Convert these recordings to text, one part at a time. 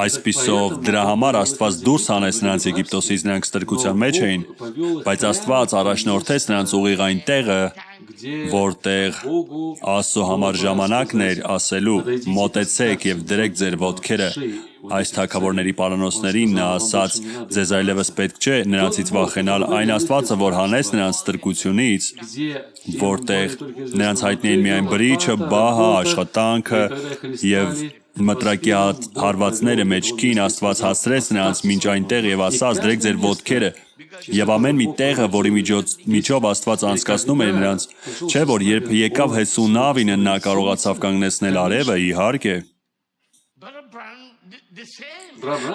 Այսպիսով դրա համար Աստված դուրս հանեց նրանց Եգիպտոսից, նրանք ստրկության մեջ էին, բայց Աստված առաջնորդեց նրանց ուղիղ այն տեղը, որտեղ Աստծո համար ժամանակն էր ասելու. մոտեցեք և դրեք ձեր ոտքերը այս թագավորների պարանոցներին, նա ասաց. ձեզ այլևս պետք չէ նրանցից վախենալ, այն Աստվածը, որ հանեց նրանց ստրկությունից, որտեղ նրանց հայտնի էին միայն բրիչը, բահը, աշխատանքը և մտրակի հարվածները մեջքին, Աստված հասցրեց նրանց մինչ այնտեղ և ասաց. դրեք ձեր ոտքերը, և ամեն մի տեղը, որի միջով Աստված անցկացնում էր նրանց, չէ՞ որ երբ եկավ Հեսու նավինը, նա կարողացավ կանգնեցնել արևը, իհարկե։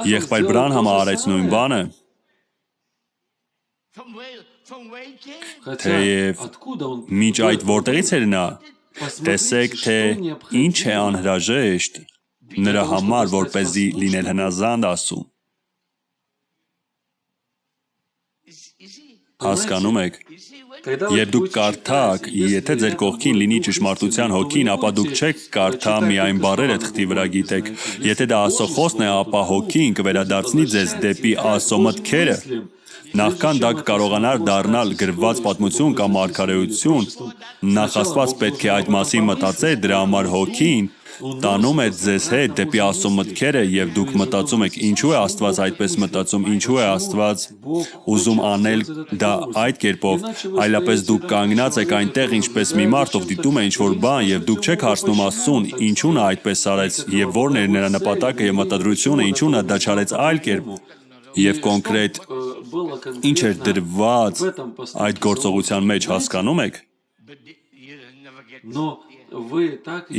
Եղբայր Բրանհամը արեց նույն բանը, թեև մինչ այդ որտեղից էր նա, տեսեք, թե ինչ է անհրաժեշտ նրա համար, որպեսզի լինել հնազանդ Աստծուն։ Հասկանում եք, երբ դուք կարդաք, եթե ձեր կողքին լինի ճշմարտության հոգին, ապա դուք չեք կարդա միայն բառերը թղթի վրա, գիտեք, եթե դա Աստծո խոսքն է, ապա հոգին կվերադարձնի ձեզ դեպի Աստծո մտքերը։ Նախքան դա կկարողանար դառնալ գրված պատմություն կամ մարգարեություն, նախ Աստված պետք է այդ մասին մտածեր, դրա համար հոգին տանում է ձեզ հետ դեպի Աստծո մտքերը, և դուք մտածում եք. ինչու է Աստված այդպես մտածում, ինչու է Աստված ուզում անել դա այդ կերպով, այլապես դուք կանգնած եք այնտեղ ինչպես մի մարդ, ով դիտում է ինչ-որ բան, և դուք չեք հարցնում Աստծուն, ինչու նա այդպես արեց, և որն էր նրա նպատակը և մտադրությունը, ինչու նա դա չարեց այլ կերպ, և կոնկրետ ինչ էր դրված այդ գործողության մեջ, հասկանում եք։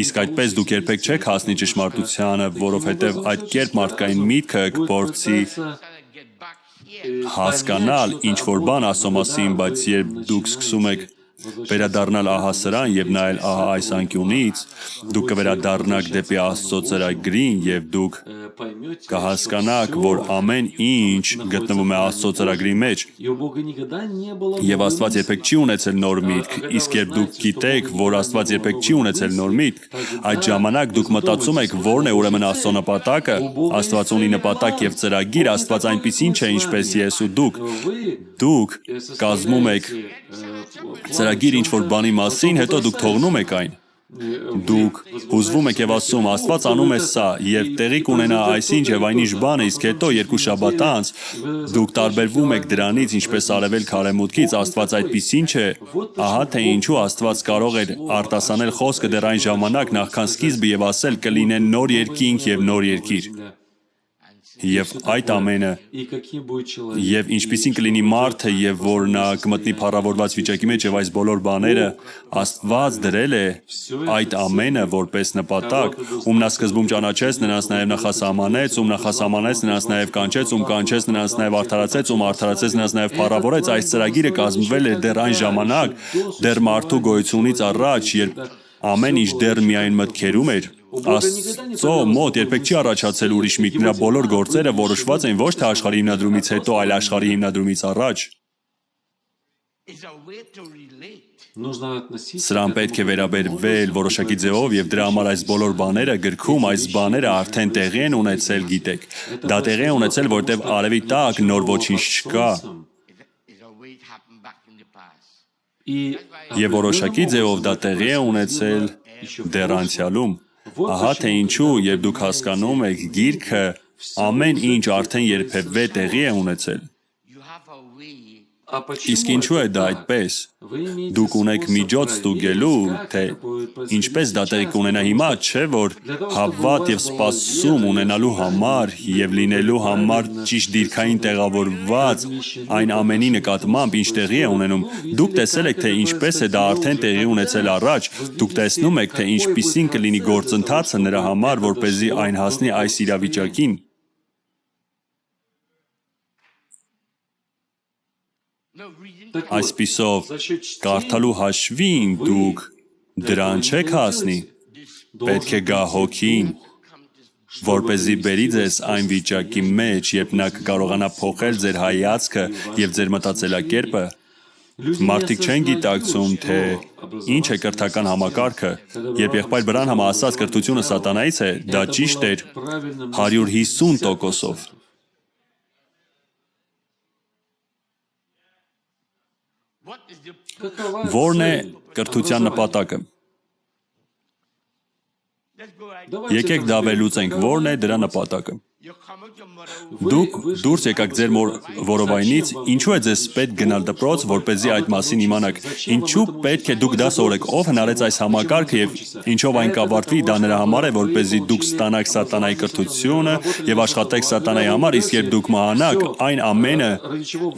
Իսկ այդպես դուք երբեք չեք հասնի ճշմարտությանը, որովհետև այդ կերպ մարդկային միտքը կփորձի հասկանալ ինչ-որ բան Աստծո մասին, բայց երբ դուք սկսում եք վերադառնալ ահա սրան և նայել ահա այս անկյունից, դուք կվերադառնաք դեպի Աստծո ծրագրին և դուք կհասկանաք, որ ամեն ինչ գտնվում է Աստծո ծրագրի մեջ, և Աստված երբեք չի ունեցել նոր միտք, իսկ երբ դուք գիտեք, որ Աստված երբեք չի ունեցել նոր միտք, այդ ժամանակ դուք մտածում եք, որն է ուրեմն Աստծո նպատակը, Աստված ունի նպատակ և ծրագիր, Աստված այնպիսին չէ, ինչպես ես ու դուք կազմում եք ծրագիր ինչ-որ բանի մասին, հետո դուք թողնում եք այն։ Դուք հուզվում եք և ասում, Աստված անում է սա, և տեղի կունենա այսինչ և այնինչ բանը, իսկ հետո երկու շաբաթ անց դուք տարբերվում եք դրանից, ինչպես արևելք արևմուտքից, Աստված այդպիսին չէ, ահա թե ինչու Աստված կարող էր արտասանել խոսքը դեռ այն ժամանակ, նախքան սկիզբը և ասել. կլինեն նոր երկինք և նոր երկիր։ Եվ այդ ամենը, և ինչպիսին կլինի մարդը, և որ նա կմտնի փառավորված վիճակի մեջ, և այս բոլոր բաները, Աստված դրել է այդ ամենը որպես նպատակ, ում նա սկզբում ճանաչեց, նրանց նաև նախասահմանեց, ում նախասահմանեց, նրանց նաև կանչեց, ում կանչեց, նրանց նաև արդարացեց, ում արդարացեց, նրանց նաև փառավորեց։ Այս ծրագիրը կազմվել էր դեռ այն ժամանակ, դեռ մարդու գոյությունից առաջ, երբ ամեն ինչ դեռ միայն մտքերում էր։ Աստծո մոտ երբեք չի առաջացել ուրիշ միտք, նրա բոլոր գործերը որոշված էին ոչ թե աշխարհի հիմնադրումից հետո, այլ աշխարհի հիմնադրումից առաջ։ Սրան պետք է վերաբերվել որոշակի ձևով, և դրա համար այս բոլոր բաները գրքում, այս բաները արդեն տեղի են ունեցել, գիտեք։ Դա տեղի է ունեցել, որովհետև արևի տակ նոր ոչինչ չկա։ Եվ որոշակի ձևով դա տեղի է ունեցել դեռ անցյալում։ Ահա թե ինչու, երբ դուք հասկանում եք գիրքը, ամեն ինչ արդեն երբևէ տեղի է ունեցել։ Իսկ ինչու է դա այդպես։ Դուք ունեք միջոց ստուգելու, թե ինչպես դա տեղի կունենա հիմա, չէ՞ որ հավատ և սպասում ունենալու համար և լինելու համար ճիշտ դիրքային տեղավորված այն ամենի նկատմամբ, ինչ տեղի է ունենում։ Դուք տեսել եք, թե ինչպես է դա արդեն տեղի ունեցել առաջ, դուք տեսնում եք, թե ինչպիսին կլինի գործընթացը նրա համար, որպեսզի այն հասնի այս իրավիճակին։ Այսպիսով, կարդալու հաշվին դուք դրան չեք հասնի, պետք է գա հոգին, որպեսզի բերի ձեզ այն վիճակի մեջ, երբ նա կկարողանա փոխել ձեր հայացքը և ձեր մտածելակերպը, Մարդիկ չեն գիտակցում, թե ինչ է կրթական համակարգը, երբ եղբայր Բրանհամը ասաց կրթությունը սատանայից է, դա ճիշտ էր 150%-ով։ Որն է կրթության նպատակը։ Եկեք դա վերլուծենք, որն է դրա նպատակը։ Դուք դուրս եկաք ձեր որովայնից, ինչու է ձեզ պետք գնալ դպրոց, որպեսզի այդ մասին իմանաք, ինչու պետք է դուք դա սովորեք, ով հնարեց այս համակարգը եւ ինչով այն կավարտվի, դա նրա համար է, որպեսզի դուք ստանաք սատանայի կրթությունը եւ աշխատեք սատանայի համար, իսկ երբ դուք մահանաք, այն ամենը,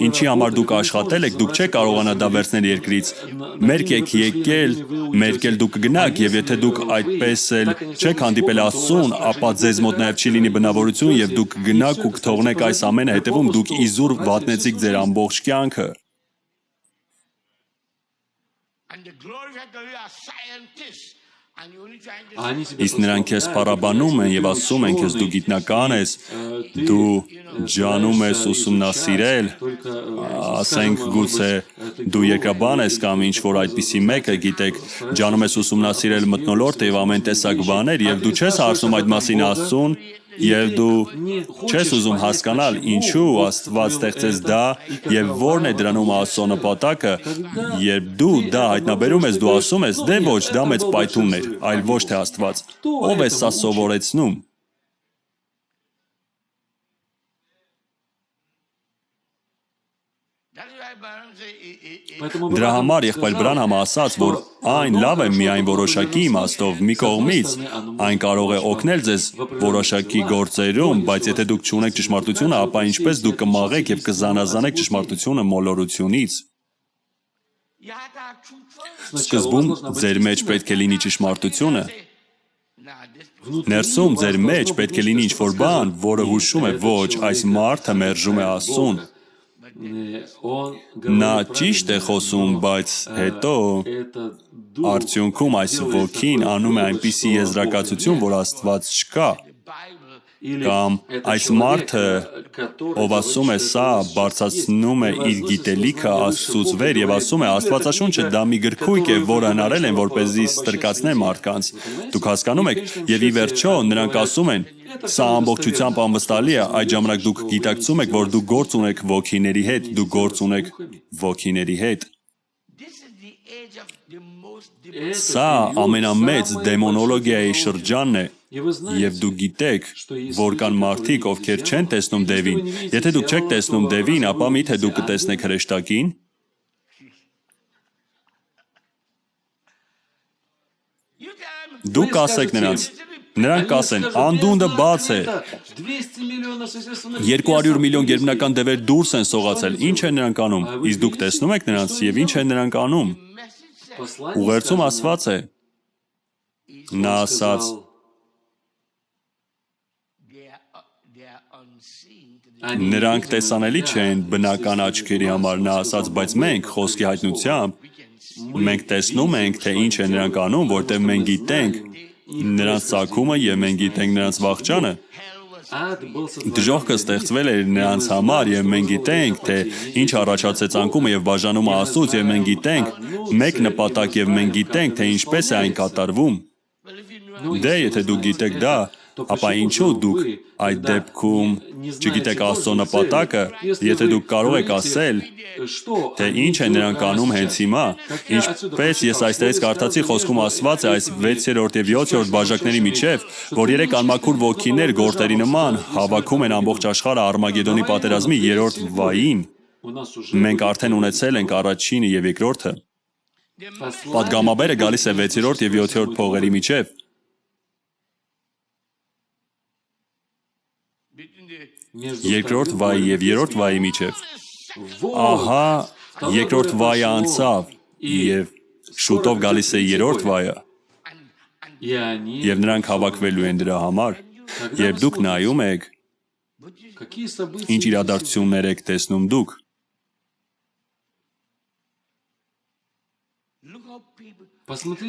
ինչի համար դուք աշխատել եք, դուք չեք կարողանա դա վերցնել երկրից։ Մերկ եք եկել, մերկ էլ դուք կգնաք եւ եթե դուք այդպես էլ չեք հանդիպել Աստծուն, ապա ձեզ մոտ նաեւ չի լինի բնավորություն եւ դուք գնաք ու կթողնեք այս ամենը հետևում, դուք իզուր վատնեցիք ձեր ամբողջ կյանքը։ Իսկ նրանք քեզ փառաբանում են եւ ասում են քեզ դու գիտնական ես, դու ջանում ես ուսումնասիրել, ասենք գուցե դու երկրաբան ես կամ ինչ որ այդպիսի մեկը, գիտեք, ջանում ես ուսումնասիրել մթնոլորտը եւ ամեն տեսակ բաներ եւ դու չես հարցնում այդ մասին Աստծուն եւ դու չես ուզում հասկանալ ինչու Աստված ստեղծեց դա եւ որն է դրանում Աստծո նպատակը, երբ դու դա հայտնաբերում ես, դու ասում ես, դե ոչ, դա մեծ պայթունն էր, այլ ոչ թե Աստված։ Ով է սա սովորեցնում։ Դրա համար եղբայր Բրանհամը ասաց, որ այն լավ է միայն որոշակի իմաստով, մի կողմից այն կարող է օգնել ձեզ որոշակի գործերում, բայց եթե դուք չունեք ճշմարտությունը, ապա ինչպես դուք կմաղեք եւ կզանազանեք ճշմարտությունը մոլորությունից։ Սկզբում ձեր մեջ պետք է լինի ճշմարտությունը։ Ներսում ձեր մեջ պետք է լինի ինչ-որ բան, որը հուշում է, ոչ, այս մարդը մերժում է Աստծուն։ Նա ճիշտ է խոսում, բայց հետո արդյունքում այս ոգին անում է այնպիսի եզրակացություն, որ Աստված չկա։ Կամ այս մարդը, ով ասում է սա, բարձրացնում է իր գիտելիքը Աստծուց վեր եւ ասում է Աստվածաշունչը դա մի գրքույկ է, որը հնարել են, որպեսզի ստրկացնեն մարդկանց։ Դուք հասկանում եք, եւ ի վերջո նրանք ասում են, սա ամբողջությամբ անվստահելի է, այդ ժամանակ դուք գիտակցում եք, որ դուք գործ ունեք ոգիների հետ, դուք գործ ունեք ոգիների հետ։ Սա ամենամեծ դեմոնոլոգիայի շրջանն է, եւ դուք գիտեք, որ կան մարդիկ, ովքեր չեն տեսնում Դևին։ Եթե դուք չեք տեսնում Դևին, ապա միթե դուք կտեսնեք հրեշտակին։ Դուք կասեք նրանց, նրանք կասեն, անդունդը բաց է, 200 միլիոն գերբնական դևեր դուրս են սողացել, ինչ են նրանք անում, իսկ դուք տեսնում եք նրանց եւ ինչ են նրանք անում։ Ուղերձում ասված է, նա ասաց, նրանք տեսանելի չեն բնական աչքերի համար, նա ասաց, բայց մենք խոսքի հայտնությամբ մենք տեսնում ենք, թե ինչ է նրանք անում, որտեղ մենք գիտենք նրանց ծագումը եւ մենք գիտենք նրանց վախճանը։ Դժոխքը ստեղծվել էր նրանց համար եւ մենք գիտենք, թե ինչ առաջացեց անկումը եւ բաժանումը Աստծուց եւ մենք գիտենք մեկ նպատակ եւ մենք գիտենք, թե ինչպես է այն կատարվում։ Դե եթե դուք գիտեք դա, ապա ինչու դուք այդ դեպքում չգիտեք Աստծո նպատակը, եթե դուք կարող եք ասել, թե ինչ է նրանք անում հենց հիմա, ինչպես ես այստեղից կարդացի խոսքում ասված է այս 6-րդ եւ 7-րդ բաժակների միջև, որ 3 անմաքուր ոգիներ գորտերի նման հավաքում են ամբողջ աշխարհը Արմագեդոնի պատերազմի 3-րդ վային։ Մենք արդեն ունեցել ենք առաջինը եւ երկրորդը։ Պատգամաբերը գալիս է 6-րդ եւ 7-րդ փողերի միջև։ Երկրորդ վայի եւ երրորդ վայի միջև։ Ահա երկրորդ վայը անցավ եւ շուտով գալիս է երրորդ վայը։ Եվ նրանք հավաքվելու են դրա համար։ Երբ դուք նայում եք, ինչ իրադարձություններ եք տեսնում դուք։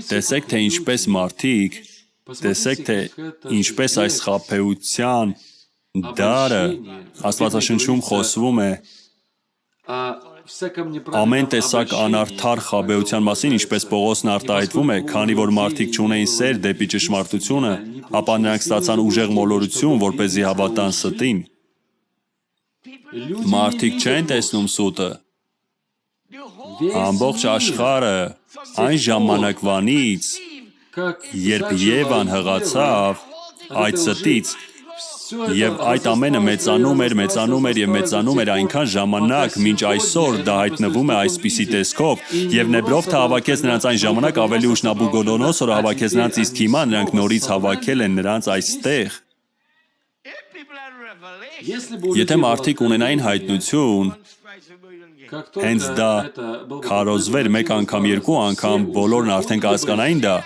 Տեսեք, թե ինչպես մարդիկ, տեսեք, թե ինչպես այս խաբեության դարը Աստվածաշնչում խոսվում է, Ամեն տեսակ անարդար խաբեության մասին, ինչպես Պողոսն արտահայտվում է, քանի որ մարդիկ չունեին սեր դեպի ճշմարտությունը, ապա նրանք ստացան ուժեղ մոլորություն, որպեսզի հավատան ստին։ Մարդիկ չեն տեսնում սուտը։ Ամբողջ աշխարհը այն ժամանակվանից, երբ Եվան հղացավ այդ ստից, եւ այդ ամենը մեծանում էր եւ մեծանում էր այնքան ժամանակ, մինչ այսօր դա հայտնվում է այսպիսի տեսքով, եւ Նեբրովթը հավաքեց նրանց այն ժամանակ, ավելի ուշ Նաբուկոդոնոսորը հավաքեց նրանց, իսկ հիմա նրանք նորից հավաքել են նրանց այստեղ։ Եթե մարդիկ ունենային հայտնություն, հենց դա քարոզվեր մեկ անգամ, երկու անգամ, բոլորն արդեն կհասկանային դա։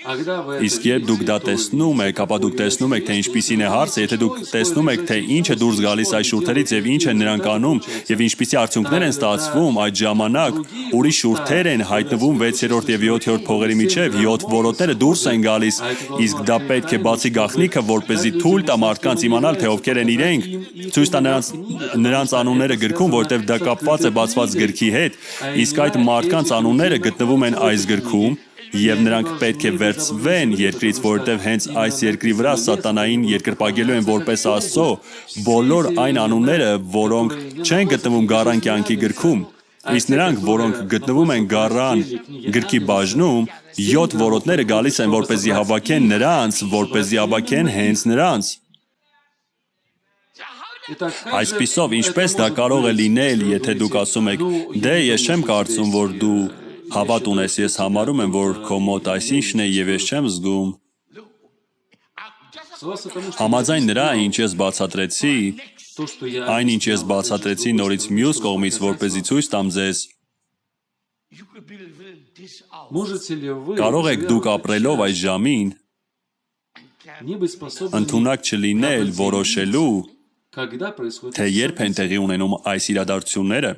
Իսկ երբ դուք դա տեսնում եք, ապա դուք տեսնում եք, թե ինչպիսին է հարցը, եթե դուք տեսնում եք, թե ինչ է դուրս գալիս այս շուրթերից եւ ինչ են նրանք անում եւ ինչպիսի արդյունքներ են ստացվում, այդ ժամանակ ուրիշ շուրթեր են հայտնվում 6-րդ եւ 7-րդ փողերի միջև, 7 որոտները դուրս են գալիս, իսկ դա պետք է բացի գաղտնիքը, որպեսզի թույլ տա մարդկանց իմանալ, թե ովքեր են իրենք, ցույց տա նրանց անունները գրքում, որտեղ դա կապված է բացված գրքի հետ, իսկ այդ մարդկանց անունները գտնվում են այս գրքում։ Եվ նրանք պետք է վերցվեն երկրից, որովհետև հենց այս երկրի վրա սատանային երկրպագելու են որպես Աստծո բոլոր այն անունները, որոնք չեն գտնվում գառան կյանքի գրքում, իսկ նրանք, որոնք գտնվում են գառան գրքի բաժնում, 7 որոտները գալիս են, որպեսզի հավաքեն նրանց, որպեսզի հավաքեն հենց նրանց։ Այսպիսով, ինչպես դա կարող է լինել, եթե դուք ասում եք, դե ես չեմ կարծում, որ դու հավատ ունես, ես համարում եմ, որ քո մոտ այսինչն է եւ ես չեմ զգում։ Համաձայն նրա, ինչ ես բացատրեցի, այն ինչ ես բացատրեցի նորից մյուս կողմից, որպեսզի ցույց տամ ձեզ, կարող եք դուք ապրելով այս ժամին ընդունակ չլինել որոշելու, թե երբ են տեղի ունենում այս իրադարձությունները։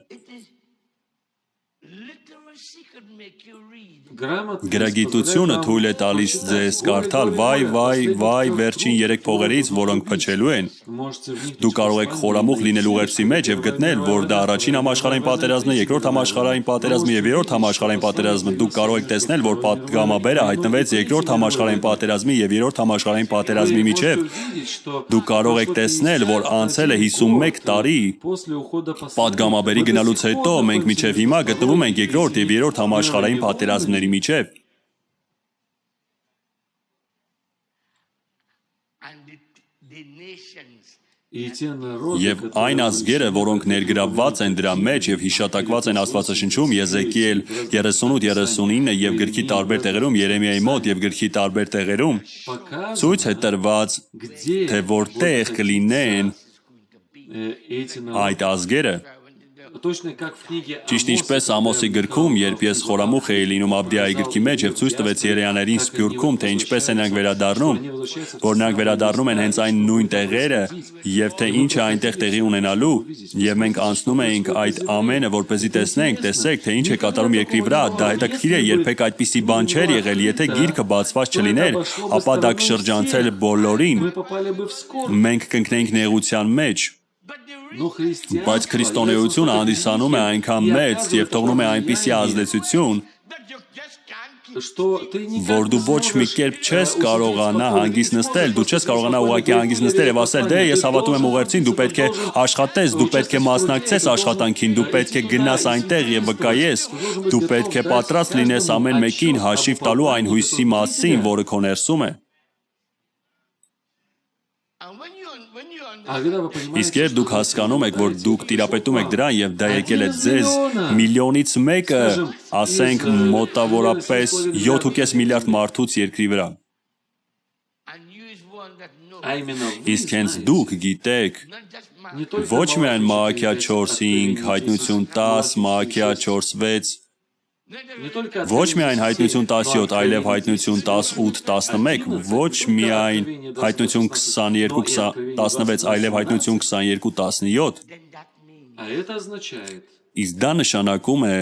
Գրագիտությունը թույլ է տալիս ձեզ կարդալ վայ վերջին 3 փողերից, որոնք փչելու են։ Դուք կարող եք խորամուխ լինել ուղերձի մեջ եւ գտնել, որ դա առաջին համաշխարհային պատերազմն է, երկրորդ համաշխարհային պատերազմը եւ երրորդ համաշխարհային պատերազմը։ Դուք կարող եք տեսնել, որ պատգամաբերը հայտնվեց երկրորդ համաշխարհային պատերազմի եւ երրորդ համաշխարհային պատերազմի միջև։ Դուք կարող եք տեսնել, որ անցել է 51 տարի պատգամաբերի գնալուց հետո մենք միջև հիմա գտնվում ենք երկրորդ եւ երրորդ համաշխարհային պատերազմների միջև։ Եվ այն ազգերը, որոնք ներգրավված են դրա մեջ եւ հիշատակված են Աստվածաշնչում, Եզեկիել 38-39 եւ գրքի տարբեր տեղերում, Երեմիայի մոտ եւ գրքի տարբեր տեղերում, ցույց է տրված, թե որտեղ կլինեն այդ ազգերը։ Ճիշտ ինչպես Ամոսի գրքում, երբ ես խորամուխ էի լինում Աբդիայի գրքի մեջ եւ ցույց տվեց երեաներին Սփյուռքում, թե ինչպես են նրանք վերադառնում, որ նրանք վերադառնում են հենց այն նույն տեղերը եւ թե ինչ է այնտեղ տեղի ունենալու, եւ մենք անցնում էինք այդ ամենը, որպեսզի տեսնենք, տեսեք, թե ինչ է կատարում երկրի վրա, դա հետաքրքիր է, երբեք այդպիսի բան չէր եղել, եթե գիրքը բացված չլիներ, ապա դա կշրջանցեր բոլորին, մենք կընկնեինք նեղության մեջ։ Բայց քրիստոնեությունը հանդիսանում է այնքան մեծ եւ թողնում է այնպիսի ազդեցություն, որ դու ոչ մի կերպ չես կարողանա հանգիստ նստել, դու չես կարողանա ուղղակի հանգիստ նստել եւ ասել, դե ես հավատում եմ ուղերձին, դու պետք է աշխատես, դու պետք է մասնակցես աշխատանքին, դու պետք է գնաս այնտեղ եւ վկայես, դու պետք է պատրաստ լինես ամեն մեկին հաշիվ տալու այն հույսի մասին, որը քո ներսում է։ Իսկ երբ դուք հասկանում եք, որ դուք տիրապետում եք դրան եւ դա եկել է ձեզ միլիոնից մեկը, ասենք մոտավորապես 7.5 միլիարդ մարդուց երկրի վրա։ Իսկ հենց դուք գիտեք, ոչ միայն Մաղաքիա 4:5, Հայտնություն 10, Մաղաքիա 4:6, ոչ միայն Հայտնություն 17, այլև Հայտնություն 18-11, ոչ միայն Հայտնություն 22-16, այլև Հայտնություն 22-17։ Իսկ դա նշանակում է,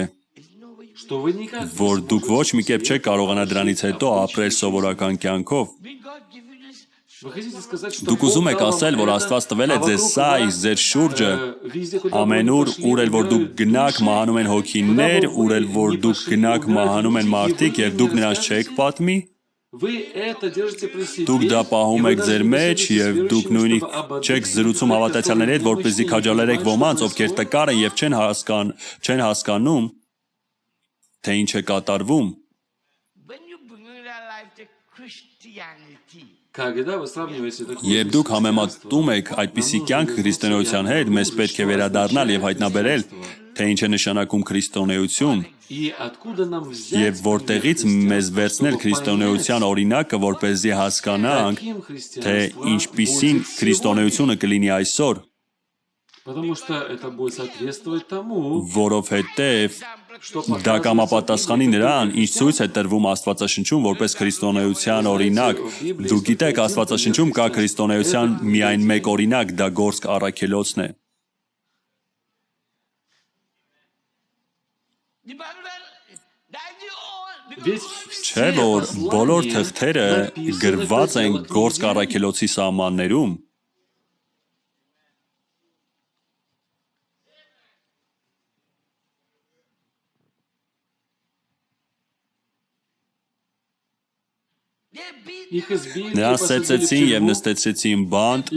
որ դուք ոչ մի կերպ չեք կարողանա դրանից հետո ապրել սովորական կյանքով։ Դուք ուզում եք ասել, որ Աստված տվել է ձեզ սա, իսկ ձեր շուրջը ամենուր, ուր էլ որ դուք գնաք, մահանում են հոգիներ, ուր էլ որ դուք գնաք, մահանում են մարդիկ, եւ դուք նրանց չեք պատմի։ Դուք դա պահում եք ձեր մեջ, եւ դուք նույնիսկ չեք զրուցում հավատացյալների հետ, որպեսզի քաջալերեք ոմանց, ովքեր տկար են եւ չեն հասկանում, թե ինչ է կատարվում։ Երբ դուք համեմատում եք այդպիսի կյանք քրիստոնեության հետ, մեզ պետք է վերադառնալ եւ հայտնաբերել, թե ինչ է նշանակում քրիստոնեություն, եւ որտեղից մեզ վերցնել քրիստոնեության օրինակը, որպեսզի հասկանանք, թե ինչպիսին քրիստոնեությունը կլինի այսօր, որովհետեւ դա կամապատասխանի նրան, ինչ ցույց է տրվում Աստվածաշնչում որպես քրիստոնեության օրինակ։ Դուք գիտեք, Աստվածաշնչում կա քրիստոնեության միայն մեկ օրինակ, դա Գործք առաքելոցն է։ Չէ՞ որ բոլոր թղթերը գրված են Գործք առաքելոցի սահմաններում։ Նրանց ծեծեցին եւ նստեցրեցին բանտ,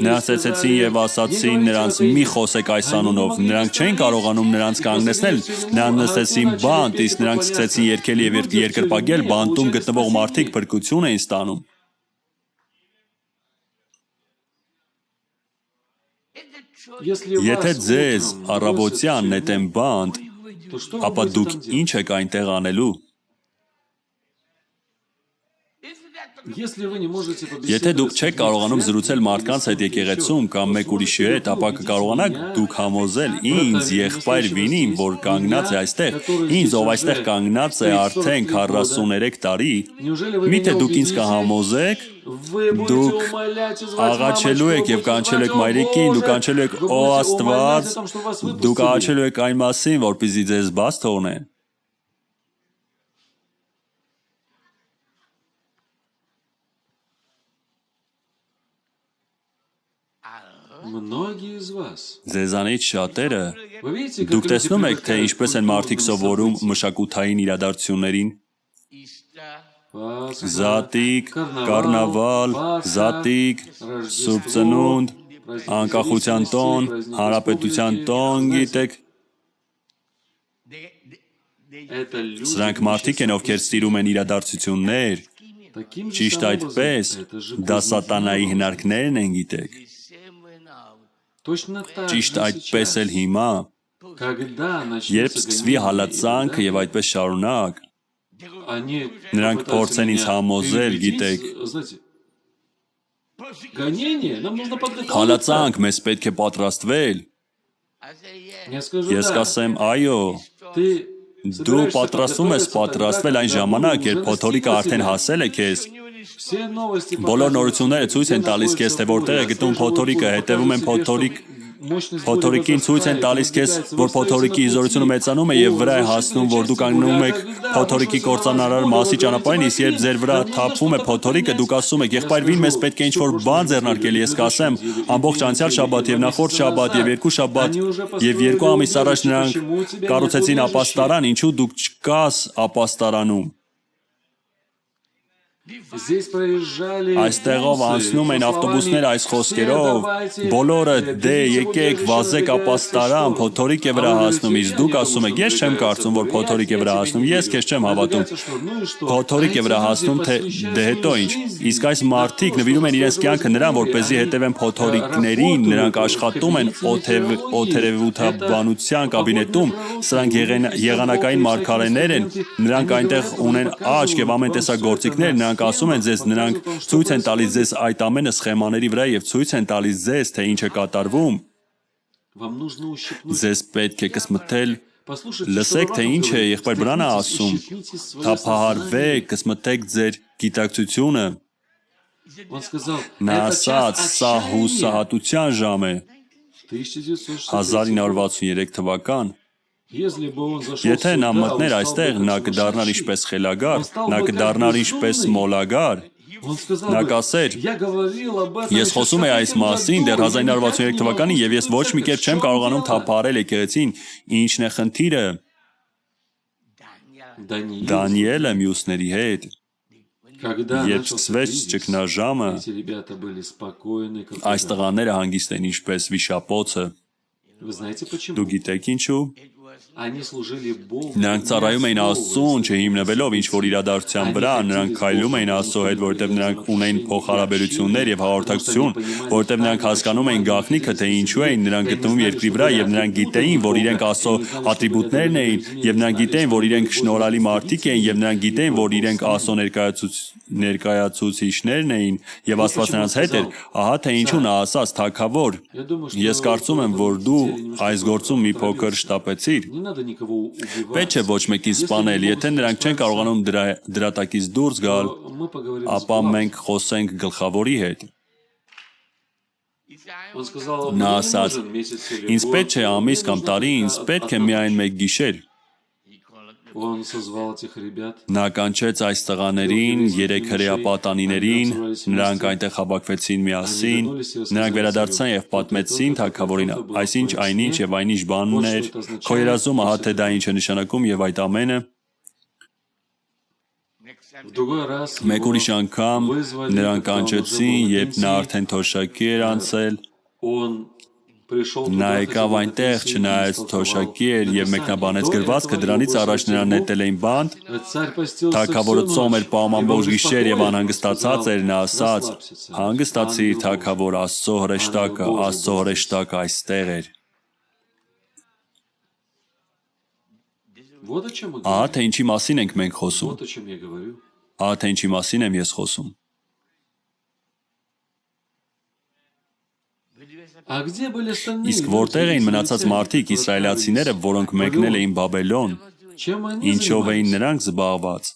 նրանց ծեծեցին եւ ասացին նրանց մի խոսեք այս անունով, նրանք չեն կարողանում նրանց կանգնեցնել, նրանց նստեցին բանտ, իսկ նրանք սկսեցին երգել եւ երկրպագել, բանտում գտնվող մարդիկ փրկություն էին ստանում։ Եթե ձեզ առավոտյան նետեն բանտ, ապա դուք ինչ եք այնտեղ անելու։ Եթե դուք չեք կարողանում զրուցել մարդկանց հետ եկեղեցում կամ մեկ ուրիշի հետ, ապա կկարողանաք դուք համոզել ինձ եղբայր Վինին, որ կանգնած է այստեղ, ինձ, ով այստեղ կանգնած է արդեն 43 տարի, միթե դուք ինձ կհամոզեք, դուք աղաչելու եք եւ կանչելու եք Մայրիկին, դուք կանչելու եք «Օ Աստված», դուք աղաչելու եք այն մասին, որպեսզի ձեզ բաց թողնեն։ Ձեզանից շատերը դուք տեսնում եք, թե ինչպես են մարդիկ սովորում մշակութային իրադարձություններին։ Զատիկ, կառնավալ, զատիկ, Սուրբ Ծնունդ, Անկախության տոն, Հանրապետության տոն, գիտեք։ Սրանք մարդիկ են, ովքեր սիրում են իրադարձություններ։ Ճիշտ այդպես, դա սատանայի հնարքներն են, գիտեք։ Ճիշտ այդպես էլ հիմա, երբ սկսվի հալածանքը եւ այդպես շարունակ, նրանք փորձեն ինձ համոզել, գիտեք, հալածանք, մեզ պետք է պատրաստվել։ Ես կասեմ, այո, դու պատրաստվում ես պատրաստվել այն ժամանակ, երբ փոթորիկը արդեն հասել է քեզ։ Բոլոր նորությունները ցույց են տալիս քեզ, թե որտեղ է գտնվում փոթորիկը, հետևում են փոթորիկին ցույց են տալիս քեզ, որ փոթորիկի հզորությունը մեծանում է եւ վրա է հասնում, որ դուք կանգնում եք փոթորիկի կործանարար մասի ճանապարհին, իսկ երբ ձեր վրա թափվում է փոթորիկը, դուք ասում եք, եղբայր Վին, մեզ պետք է ինչ-որ բան ձեռնարկել, ես կասեմ, ամբողջ անցյալ շաբաթ եւ նախորդ շաբաթ եւ երկու շաբաթ եւ 2 ամիս առաջ նրանք կառուցեցին ապաստարան, ինչու դուք չկաս ապաստարանում։ Այստեղով անցնում են ավտոբուսներ այս խոսքերով, բոլորը դե եկեք վազեք ապաստարան, փոթորիկ է վրա հասնում, իսկ դուք ասում եք, ես չեմ կարծում, որ փոթորիկ է վրա հասնում, ես քեզ չեմ հավատում, փոթորիկ է վրա հասնում, թե դե հետո ինչ, իսկ այս մարդիկ նվիրում են իրենց կյանքը նրան, որպեսզի հետևեն փոթորիկներին, նրանք աշխատում են օդերևութաբանության կաբինետում, սրանք եղանակային մարգարեներ են, նրանք այնտեղ ունեն աչք եւ ամեն տեսակ գործիքներ, նրանք ասում են ձեզ, նրանք ցույց են տալիս ձեզ այդ ամենը սխեմաների վրա եւ ցույց են տալիս ձեզ, թե ինչ է կատարվում։ Ձեզ պետք է կսմթել, լսեք, թե ինչ է եղբայր Բրանը ասում, թափահարվեք, կսմթեք ձեր գիտակցությունը։ Նա ասաց, սա հուսահատության ժամ է։ 1963 թվական։ Եթե նա մտներ այստեղ, նա կդառնար ինչպես խելագար, նա կդառնար ինչպես մոլագար, Նա կասեր. Ես խոսում եի այս մասին դեռ 1963 թվականին եւ ես ոչ մի կերպ չեմ կարողանում թափահարել եկեղեցին, ինչն է խնդիրը։ Դանիելը մյուսների հետ, երբ սկսվեց ճգնաժամը, այս տղաները հանգիստ էին ինչպես վիշապոցը։ Դուք գիտեք ինչու։ Նրանք ծառայում էին Աստծուն, չհիմնվելով ինչ-որ իրադարձության վրա, նրանք քայլում էին Աստծո հետ, որովհետև նրանք ունեին փոխհարաբերություններ եւ հաղորդակցություն, որովհետև նրանք հասկանում էին գաղտնիքը, թե ինչու էին նրանք գտնվում երկրի վրա, եւ նրանք գիտեին, որ իրենք Աստծո ատրիբուտներն էին, եւ նրանք գիտեին, որ իրենք շնորհալի մարդիկ էին, եւ նրանք գիտեին, որ իրենք Աստծո ներկայացուցիչներն էին, եւ Աստված նրանց հետ էր, ահա թե ինչու նա ասաց. «Թագավոր, ես կարծում եմ, որ դու այս գործում մի փոքր շտապեցիր»։ Պետք չէ ոչ մեկին սպանել, եթե նրանք չեն կարողանում դրա տակից դուրս գալ, ապա մենք խոսենք գլխավորի հետ։ Նա ասաց. «Ինձ պետք չէ ամիս կամ տարի, ինձ պետք է միայն մեկ գիշեր»։ Նա կանչեց այս տղաներին, 3 հրեա պատանիներին, նրանք այնտեղ հավաքվեցին միասին, նրանք վերադարձան եւ պատմեցին թագավորին այսինչ այնինչ եւ այնինչ բաններ, քո երազում ահա թե դա ինչ է նշանակում եւ այդ ամենը։ Մեկ ուրիշ անգամ նրանք կանչեցին, երբ նա արդեն թոշակի էր անցել, նա եկավ այնտեղ, չնայած թոշակի էր եւ մեկնաբանեց գրվածքը, դրանից առաջ նրան նետել էին բանտ, թագավորը ծոմ էր պահում ամբողջ գիշեր եւ անհանգստացած էր, նա ասաց. «Հանգստացիր, թագավոր, Աստծո հրեշտակը այստեղ էր»։ Ահա թե ինչի մասին ենք մենք խոսում։ Ահա թե ինչի մասին եմ ես խոսում։ Իսկ որտեղ էին մնացած մարդիկ, իսրայելացիները, որոնք մեկնել էին Բաբելոն, ինչով էին նրանք զբաղված։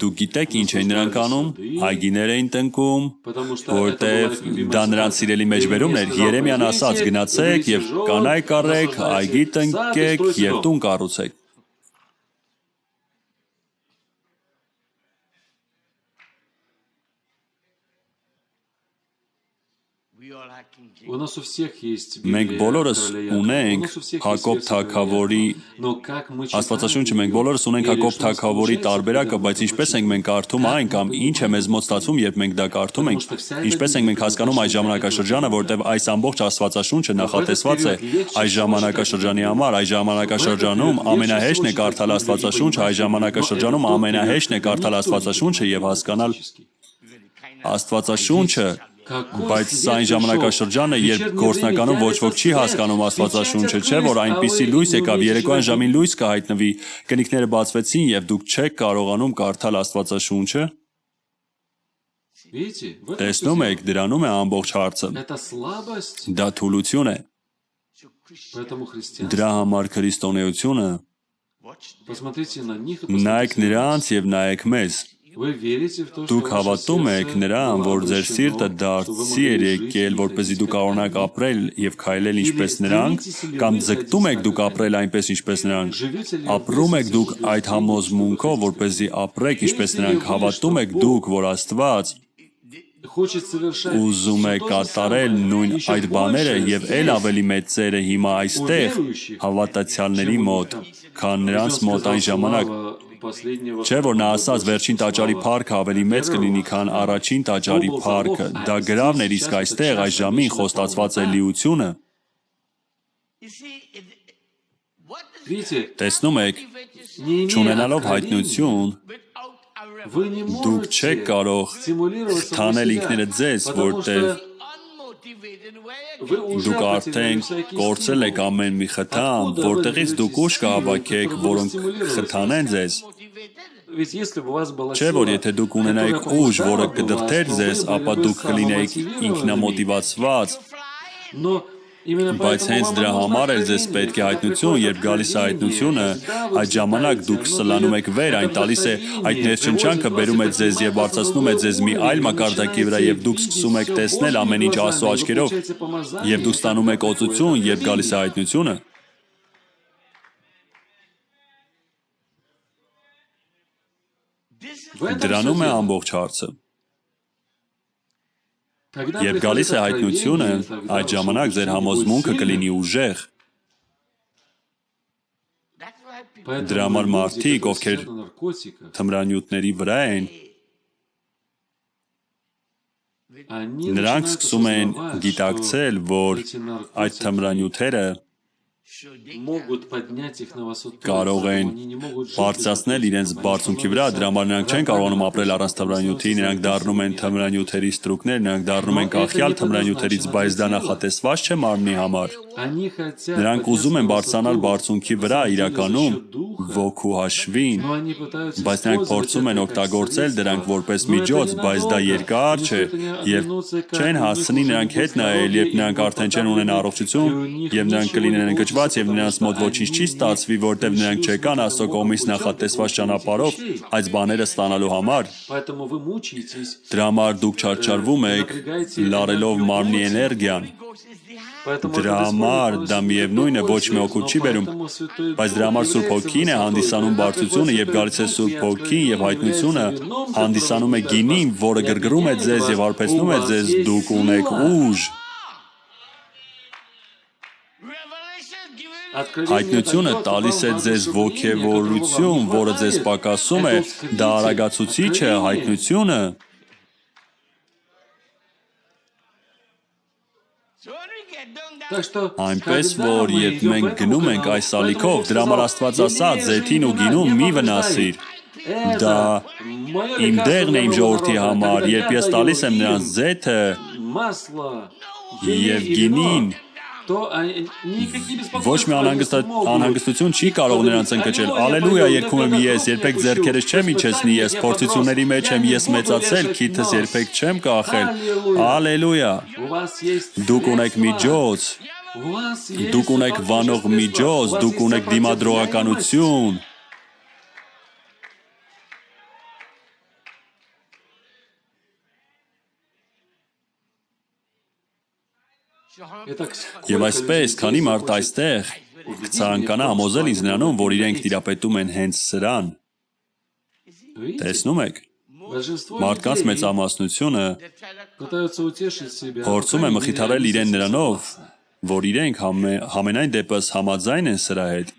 Դուք գիտեք ինչ էին նրանք անում, այգիներ էին տնկում, որտեղ դա նրանց սիրելի մեջբերումն էր։ Երեմիան ասաց. «Գնացեք եւ կանայք առեք, այգի տնկեք եւ տուն կառուցեք»։ Մենք բոլորս ունենք Հակոբ թագավորի Աստվածաշունչը, մենք բոլորս ունենք Հակոբ թագավորի տարբերակը, բայց ինչպես ենք մենք կարդում այն կամ ինչ է մեզ մոտ ստացվում, երբ մենք դա կարդում ենք, ինչպես ենք մենք հասկանում այս ժամանակաշրջանը, որտեղ այս ամբողջ Աստվածաշունչը նախատեսված է այս ժամանակաշրջանի համար, այս ժամանակաշրջանում ամենահեշտն է կարդալ Աստվածաշունչը, այս ժամանակաշրջանում ամենահեշտն է կարդալ Աստվածաշունչը եւ հասկանալ Աստվածաշունչը, բայց սա այն ժամանակաշրջանը, երբ գործնականում ոչ ոք չի հասկանում Աստվածաշունչը, չէ՞ որ այնպիսի լույս եկավ, երեկոյան ժամին լույս կհայտնվի, կնիկները բացվեցին եւ դուք չեք կարողանում կարդալ Աստվածաշունչը։ Տեսնում եք, դրանում է ամբողջ հարցը։ Դա թուլություն է։ Դրա համար քրիստոնեությունը նայեք նրանց եւ նայեք մեզ։ Դուք հավատում եք նրան, որ ձեր սիրտը դարձի էր եկել, որպեսզի դուք կարողանաք ապրել եւ քայլել ինչպես նրանք, կամ ձգտում եք դուք ապրել այնպես ինչպես նրանք։ Ապրում եք դուք այդ համոզմունքով, որպեսզի ապրեք ինչպես նրանք։ Հավատում եք դուք, որ Աստված ուզում է կատարել նույն այդ բաները եւ ել ավելի մեծ ծերը հիմա այստեղ հավատացյալների մոտ, քան նրանց մոտ այն ժամանակ։ Չէ՞ որ նա ասաց վերջին տաճարի փառքը ավելի մեծ կլինի, քան առաջին տաճարի փառքը։ Դա գրավն էր, իսկ այստեղ այս ժամին խոստացված է լիությունը։ Տեսնում եք, չունենալով հայտնություն, դուք չեք կարող խթանել ինքներդ ձեզ, որտեղ դուք արդեն կորցրել եք ամեն մի խթան, որտեղից դուք ուժ կհավաքեք, որոնք խթանեն ձեզ։ Չէ՞ որ եթե դուք ունենայիք ուժ, որը կդրդեր ձեզ, ապա դուք կլինեիք ինքնամոտիվացված, բայց հենց դրա համար էլ ձեզ պետք է հայտնություն, երբ գալիս է հայտնությունը, այդ ժամանակ դուք սլանում եք վեր, այն տալիս է այդ ներշնչանքը, բերում է ձեզ եւ բարձրացնում է ձեզ մի այլ մակարդակի վրա եւ դուք սկսում եք տեսնել ամեն ինչ Աստծո աչքերով եւ դուք ստանում եք օծություն, երբ գալիս է հայտնությունը։ Դրանում է ամբողջ հարցը։ Երբ գալիս է հայտնությունը, այդ ժամանակ ձեր համոզմունքը կլինի ուժեղ։ Դրա համար մարդիկ, ովքեր թմրանյութերի վրա են, նրանք սկսում են գիտակցել, որ այդ թմրանյութերը կարող են բարձրացնել իրենց բարձունքի վրա, դրա համար նրանք չեն կարողանում ապրել առանց թմրանյութի, նրանք դառնում են թմրանյութերի ստրուկներ, նրանք դառնում են կախյալ թմրանյութերից, բայց դա նախատեսված չէ մարմնի համար։ Նրանք ուզում են բարձրանալ բարձունքի վրա իրականում ոգու հաշվին, բայց նրանք փորձում են օգտագործել դրանք որպես միջոց, բայց դա երկար չէ եւ չեն հասցնի նրանք հետ նայել, երբ նրանք արդեն չեն ունեն առողջություն եւ նրանք կլինեն ընկճված եւ նրանց մոտ ոչինչ չի ստացվի, որտեւ նրանք չեկան Աստծո կողմից նախատեսված ճանապարհով այս բաները ստանալու համար։ Դրա համար դուք չարչարվում եք լարելով մարմնի էներգիան։ Դրա համար դա միևնույն է ոչ մի օգուտ չի բերում, բայց դրա համար Սուրբ Հոգին է հանդիսանում բարձրությունը, երբ գալիս է Սուրբ Հոգին եւ հայտնությունը հանդիսանում է գինին, որը գրգռում է ձեզ եւ հարբեցնում է ձեզ, դուք ունեք ուժ։ Հայտնությունը տալիս է ձեզ ոգևորություն, որը ձեզ պակասում է, դա արագացուցիչ է հայտնությունը։ Այնպես որ երբ մենք գնում ենք այս ալիքով, դրա համար Աստված ասաց, զեթին ու գինուն մի վնասիր։ Դա իմ դեղն է իմ ժողովրդի համար, երբ ես տալիս եմ նրանց զեթը եւ գինին, ոչ մի անհանգստություն չի կարող նրանց ընկճել։ Ալելույա երգում եմ ես, երբեք ձեռքերս չեմ իջեցնի, ես փորձությունների մեջ եմ, ես մեծացել, քիթս երբեք չեմ կախել։ Ալելույա։ Դուք ունեք միջոց, դուք ունեք վանող միջոց, դուք ունեք դիմադրողականություն։ Եվ այսպես, քանի մարդ այստեղ կցանկանա համոզել ինձ նրանում, որ իրենք տիրապետում են հենց սրան։ Տեսնում եք, մարդկանց մեծամասնությունը փորձում է մխիթարել իրեն նրանով, որ իրենք համենայն դեպս համաձայն են սրա հետ,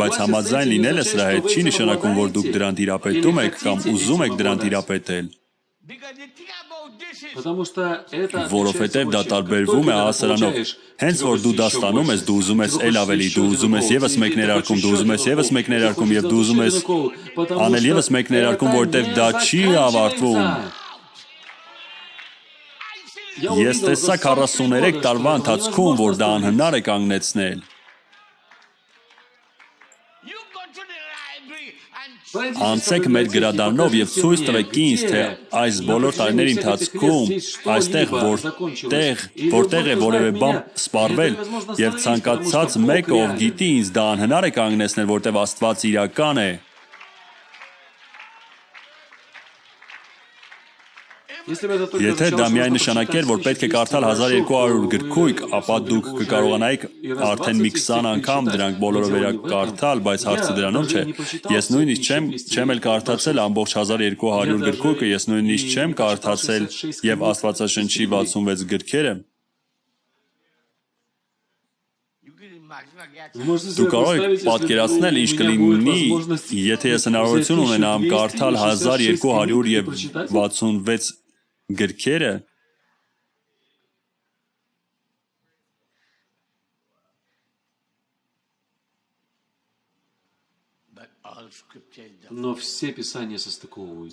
բայց համաձայն լինելը սրա հետ չի նշանակում, որ դուք դրան տիրապետում եք կամ ուզում եք դրան տիրապետել։ Որովհետև դա տարբերվում է հասարանով։ Հենց որ դու դա ստանում ես, դու ուզում ես էլ ավելի, դու ուզում ես եւս մեկ ներարկում, դու ուզում ես եւս մեկ ներարկում եւ դու ուզում ես անել եւս մեկ ներարկում, որովհետև դա չի ավարտվում։ Ես տեսա 43 տարվա ընթացքում, որ դա անհնար է կանգնեցնել։ Անցեք մեր գրադարանով եւ ցույց տվեք ինձ, թե այս բոլոր տարիների ընթացքում այստեղ որտեղ է որևէ բան սպառվել եւ ցանկացած մեկը, ով գիտի ինձ, դա անհնար է կանգնեցնել, որտեւ Աստված իրական է։ Եթե դա միայն նշանակեր, որ պետք է կարդալ 1200 գրքույկ, ապա դուք կկարողանայիք արդեն մի 20 անգամ դրանք բոլորը վերակարդալ, բայց հարցը դրանում չէ։ Ես նույնիսկ չեմ էլ կարդացել ամբողջ 1200 գրքույկը, ես նույնիսկ չեմ կարդացել եւ Աստվածաշնչի 66 գրքերը։ Դուք կարող եք պատկերացնել, ինչ կլինի, եթե ես հնարավորություն ունենամ կարդալ 1266 գրքերը։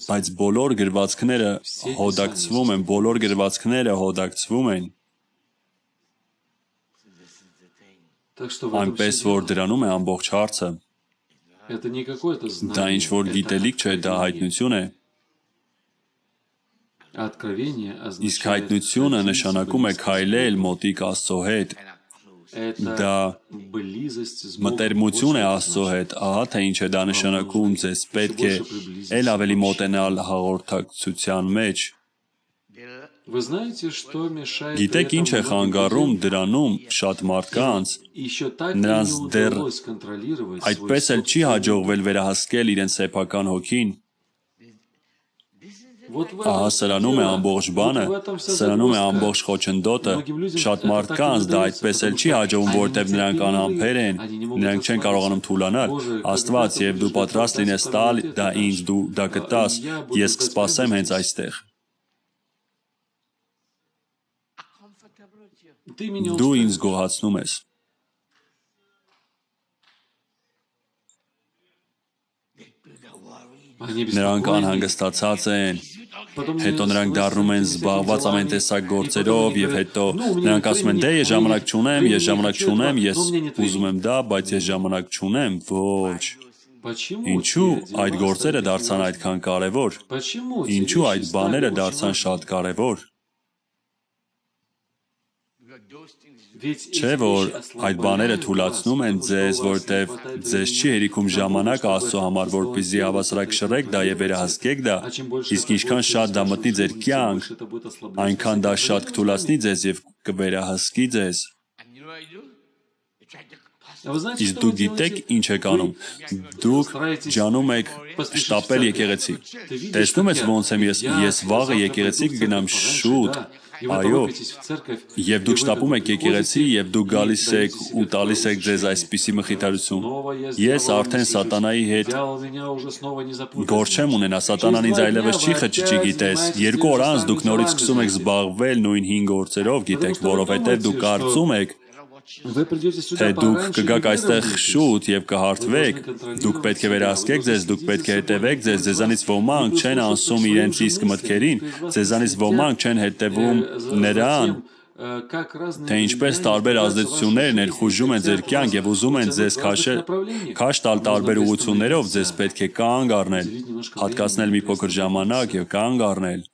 Բայց բոլոր գրվածքները հոդակցվում են։ Այնպես որ դրանում է ամբողջ հարցը։ Դա ինչ որ գիտելիք չէ, դա հայտնություն է։ Իսկ հայտնությունը նշանակում է քայլել մոտիկ Աստծո հետ։ Դա մտերմություն է Աստծո հետ, ահա թե ինչ է դա նշանակում, ձեզ պետք է էլ ավելի մոտենալ հաղորդակցության մեջ։ Գիտեք ինչ է խանգարում դրանում շատ մարդկանց, նրանց դեռ այդպես էլ չի հաջողվել վերահսկել իրենց սեփական հոգին։ Ահա սրանում է ամբողջ բանը, սրանում է ամբողջ խոչընդոտը, շատ մարդկանց դա այդպես էլ չի հաջողվում, որովհետև նրանք անհամբեր են, նրանք չեն կարողանում թուլանալ, Աստված, եւ դու պատրաստ լինես տալ դա ինձ, դու դա կտաս, ես կսպասեմ հենց այստեղ։ Դու ինձ գոհացնում ես։ Նրանք անհանգստացած են, հետո նրանք դառնում են զբաղված ամեն տեսակ գործերով եւ հետո նրանք ասում են՝ դե ես ժամանակ չունեմ, ես ուզում եմ դա, բայց ես ժամանակ չունեմ, ոչ։ Ինչու այդ գործերը դարձան այդքան կարևոր։ Ինչու այդ բաները դարձան շատ կարևոր։ Չէ՞ որ այդ բաները թուլացնում են ձեզ, որտեվ ձեզ չի հերիքում ժամանակ Աստծո համար, որպեսզի հավասարակշռեք դա եւ վերահսկեք դա, իսկ ինչքան շատ դա մտնի ձեր կյանք, այնքան դա շատ կթուլացնի ձեզ եւ կվերահսկի ձեզ։ Իսկ դուք գիտեք ինչ եք անում։ Դուք ջանում եք շտապել եկեղեցի։ Տեսնում ես ոնց եմ ես վաղը եկեղեցի կգնամ շուտ։ Այո, եւ դուք շտապում եք եկեղեցի եւ դուք գալիս եք ու տալիս եք ձեզ այսպիսի մխիթարություն։ Ես արդեն սատանայի հետ գործ չեմ ունենա, սատանան ինձ այլևս չի խճճի, գիտես։ 2 օր անց դուք նորից սկսում եք զբաղվել նույն 5 գործերով, գիտեք, որովհետեւ դուք կարծում եք, թե դուք կգաք այստեղ շուտ եւ կհարթվեք, դուք պետք է վերահսկեք ձեզ, դուք պետք է հետևեք ձեզ, ձեզանից ոմանք չեն անսում իրենց իսկ մտքերին, ձեզանից ոմանք չեն հետևում նրան, թե ինչպես տարբեր ազդեցություններ ներխուժում են ձեր կյանք եւ ուզում են ձեզ քաշ տալ տարբեր ուղղություններով, ձեզ պետք է կանգ առնել, հատկացնել մի փոքր ժամանակ եւ կանգ առնել։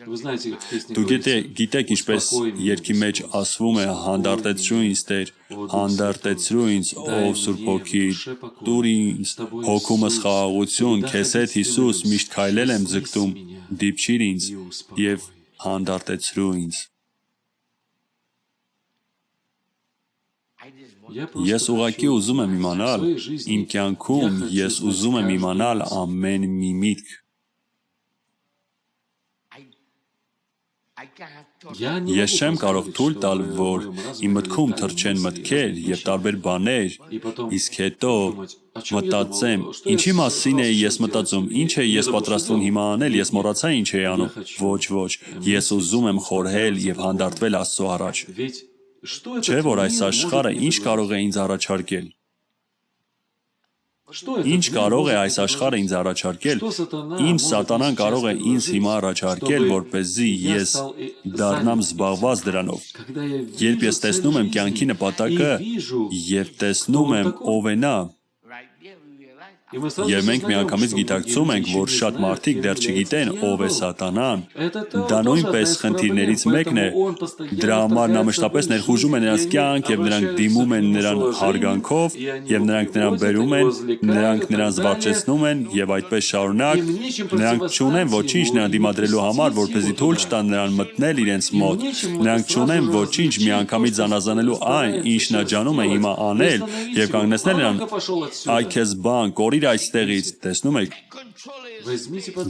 Դուք գիտեք ինչպես երգի մեջ ասվում է հանդարտեցրու ինձ Տեր, հանդարտեցրու ինձ ով Սուրբ Հոգի, տուր ինձ հոգումս խաղաղություն, քեզ հետ Հիսուս միշտ քայլել եմ ձգտում, դիպչիր ինձ եւ հանդարտեցրու ինձ։ Ես ուղղակի ուզում եմ իմանալ, իմ կյանքում ես ուզում եմ իմանալ ամեն մի միտք։ Ես չեմ կարող թույլ տալ, որ իմ մտքում թռչեն մտքեր եւ տարբեր բաներ, իսկ հետո մտածեմ, ինչի մասին է ես մտածում, ինչ է ես պատրաստվում հիմա անել, ես մոռացա ինչ էի անում։ Ոչ, ես ուզում եմ խորհել եւ հանդարտվել Աստծո առաջ։ Չէ՞ որ այս աշխարհը ինչ կարող է ինձ առաջարկել։ Ինչ կարող է այս աշխարհը ինձ առաջարկել։ Ինչ սատանան կարող է ինձ հիմա առաջարկել, որպեսզի ես դառնամ զբաղված դրանով։ Երբ ես տեսնում եմ կյանքի նպատակը եւ տեսնում եմ ով է նա, եւ մենք միանգամից գիտակցում ենք, որ շատ մարդիկ դեռ չգիտեն ով է սատանան, դա նույնպես խնդիրներից մեկն է, դրա համար նա մշտապես ներխուժում է նրանց կյանք եւ նրանք դիմում են նրան հարգանքով եւ նրանք նրան բերում են, նրանք նրան զվարճեցնում են եւ այդպես շարունակ, նրանք չունեն ոչինչ նրան դիմադրելու համար, որպեսզի թույլ չտան նրան մտնել իրենց մոտ, նրանք չունեն ոչինչ միանգամից զանազանելու այն, ինչ նա ջանում է հիմա անել եւ կանգնեցնել նրան, այ քեզ բան, կորիր այստեղից, տեսնում եք,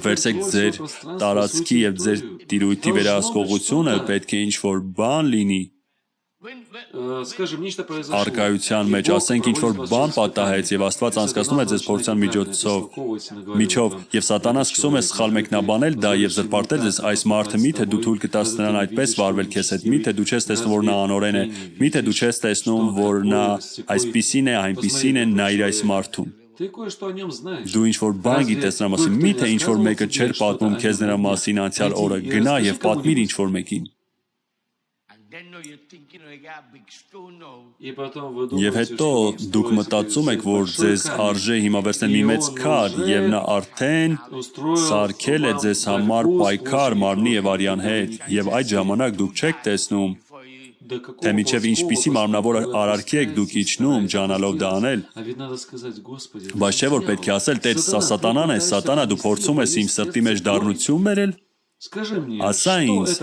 վերցեք ձեր տարածքի եւ ձեր տիրույթի վերահսկողությունը, պետք է ինչ-որ բան լինի։ Առկայության մեջ, ասենք ինչ-որ բան պատահեց եւ Աստված անցկացնում է ձեզ փորձության միջով եւ սատանան սկսում է սխալ մեկնաբանել դա եւ զրպարտել ձեզ, այս մարդը միթե դու թույլ կտաս նրան այդպես վարվել քեզ հետ, միթե դու չես տեսնում որ նա անօրեն է, միթե դու չես տեսնում որ նա այսպիսին է, այնպիսին է, նայիր այս մարդուն։ Դու ինչ-որ բան գիտես նրա մասին, միթե ինչ-որ մեկը չէր պատմում քեզ նրա մասին անցյալ օրը, գնա եւ պատմիր ինչ-որ մեկին։ Եվ հետո դուք մտածում եք, որ ձեզ արժե հիմա վերցնել մի մեծ քար եւ նա արդեն սարքել է ձեզ համար պայքար մարմնի եւ արյան հետ եւ այդ ժամանակ դուք չեք տեսնում թե միջև ինչպիսի մարմնավոր արարքի եք դուք իջնում ջանալով դա անել։ Բայց չէ որ պետք է ասել, Տեր, սա սատանան է, սատանա դու փորձում ես իմ սրտի մեջ դառնություն բերել։ Ասա ինձ,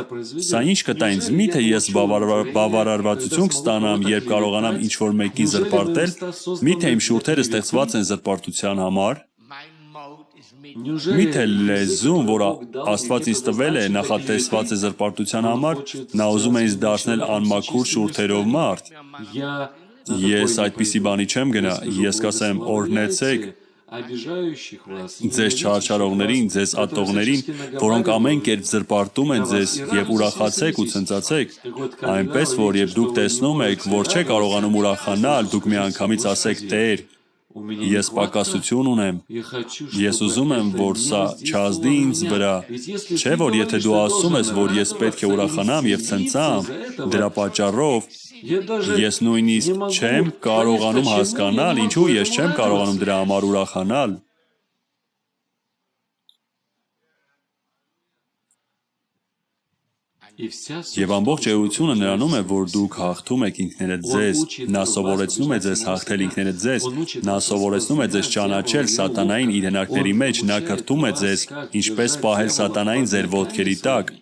սա ինչ կտա ինձ, միթե ես բավարարվածություն կստանամ, երբ կարողանամ ինչ-որ մեկին զրպարտել, միթե իմ շուրթերը ստեղծված են զրպարտության համար։ Միթե լեզուն, որ Աստված ինձ տվել է, նախատեսված է զրպարտության համար, նա ուզում է ինձ դարձնել անմաքուր շուրթերով մարդ։ Ես այդպիսի բանի չեմ գնա, ես կասեմ օրհնեցեք ձեզ չարչարողներին, ձեզ ատողներին, որոնք ամեն կերպ զրպարտում են ձեզ, եւ ուրախացեք ու ցնծացեք, այնպես որ երբ դուք տեսնում եք, որ չեք կարողանում ուրախանալ, դուք միանգամից ասեք Տեր, ես պակասություն ունեմ, ես ուզում եմ, որ սա չազդի ինձ վրա, չէ՞ որ եթե դու ասում ես, որ ես պետք է ուրախանամ եւ ցնծամ, դրա պատճառով ես նույնիսկ չեմ կարողանում հասկանալ, ինչու ես չեմ կարողանում դրա համար ուրախանալ։ Եվ ամբողջ էությունը նրանում է, որ դուք հաղթում եք ինքներդ ձեզ, նա սովորեցնում է ձեզ հաղթել ինքներդ ձեզ, նա սովորեցնում է ձեզ ճանաչել սատանային իր հնարքների մեջ, նա կրթում է ձեզ, ինչպես պահել սատանային ձեր ոտքերի տակ։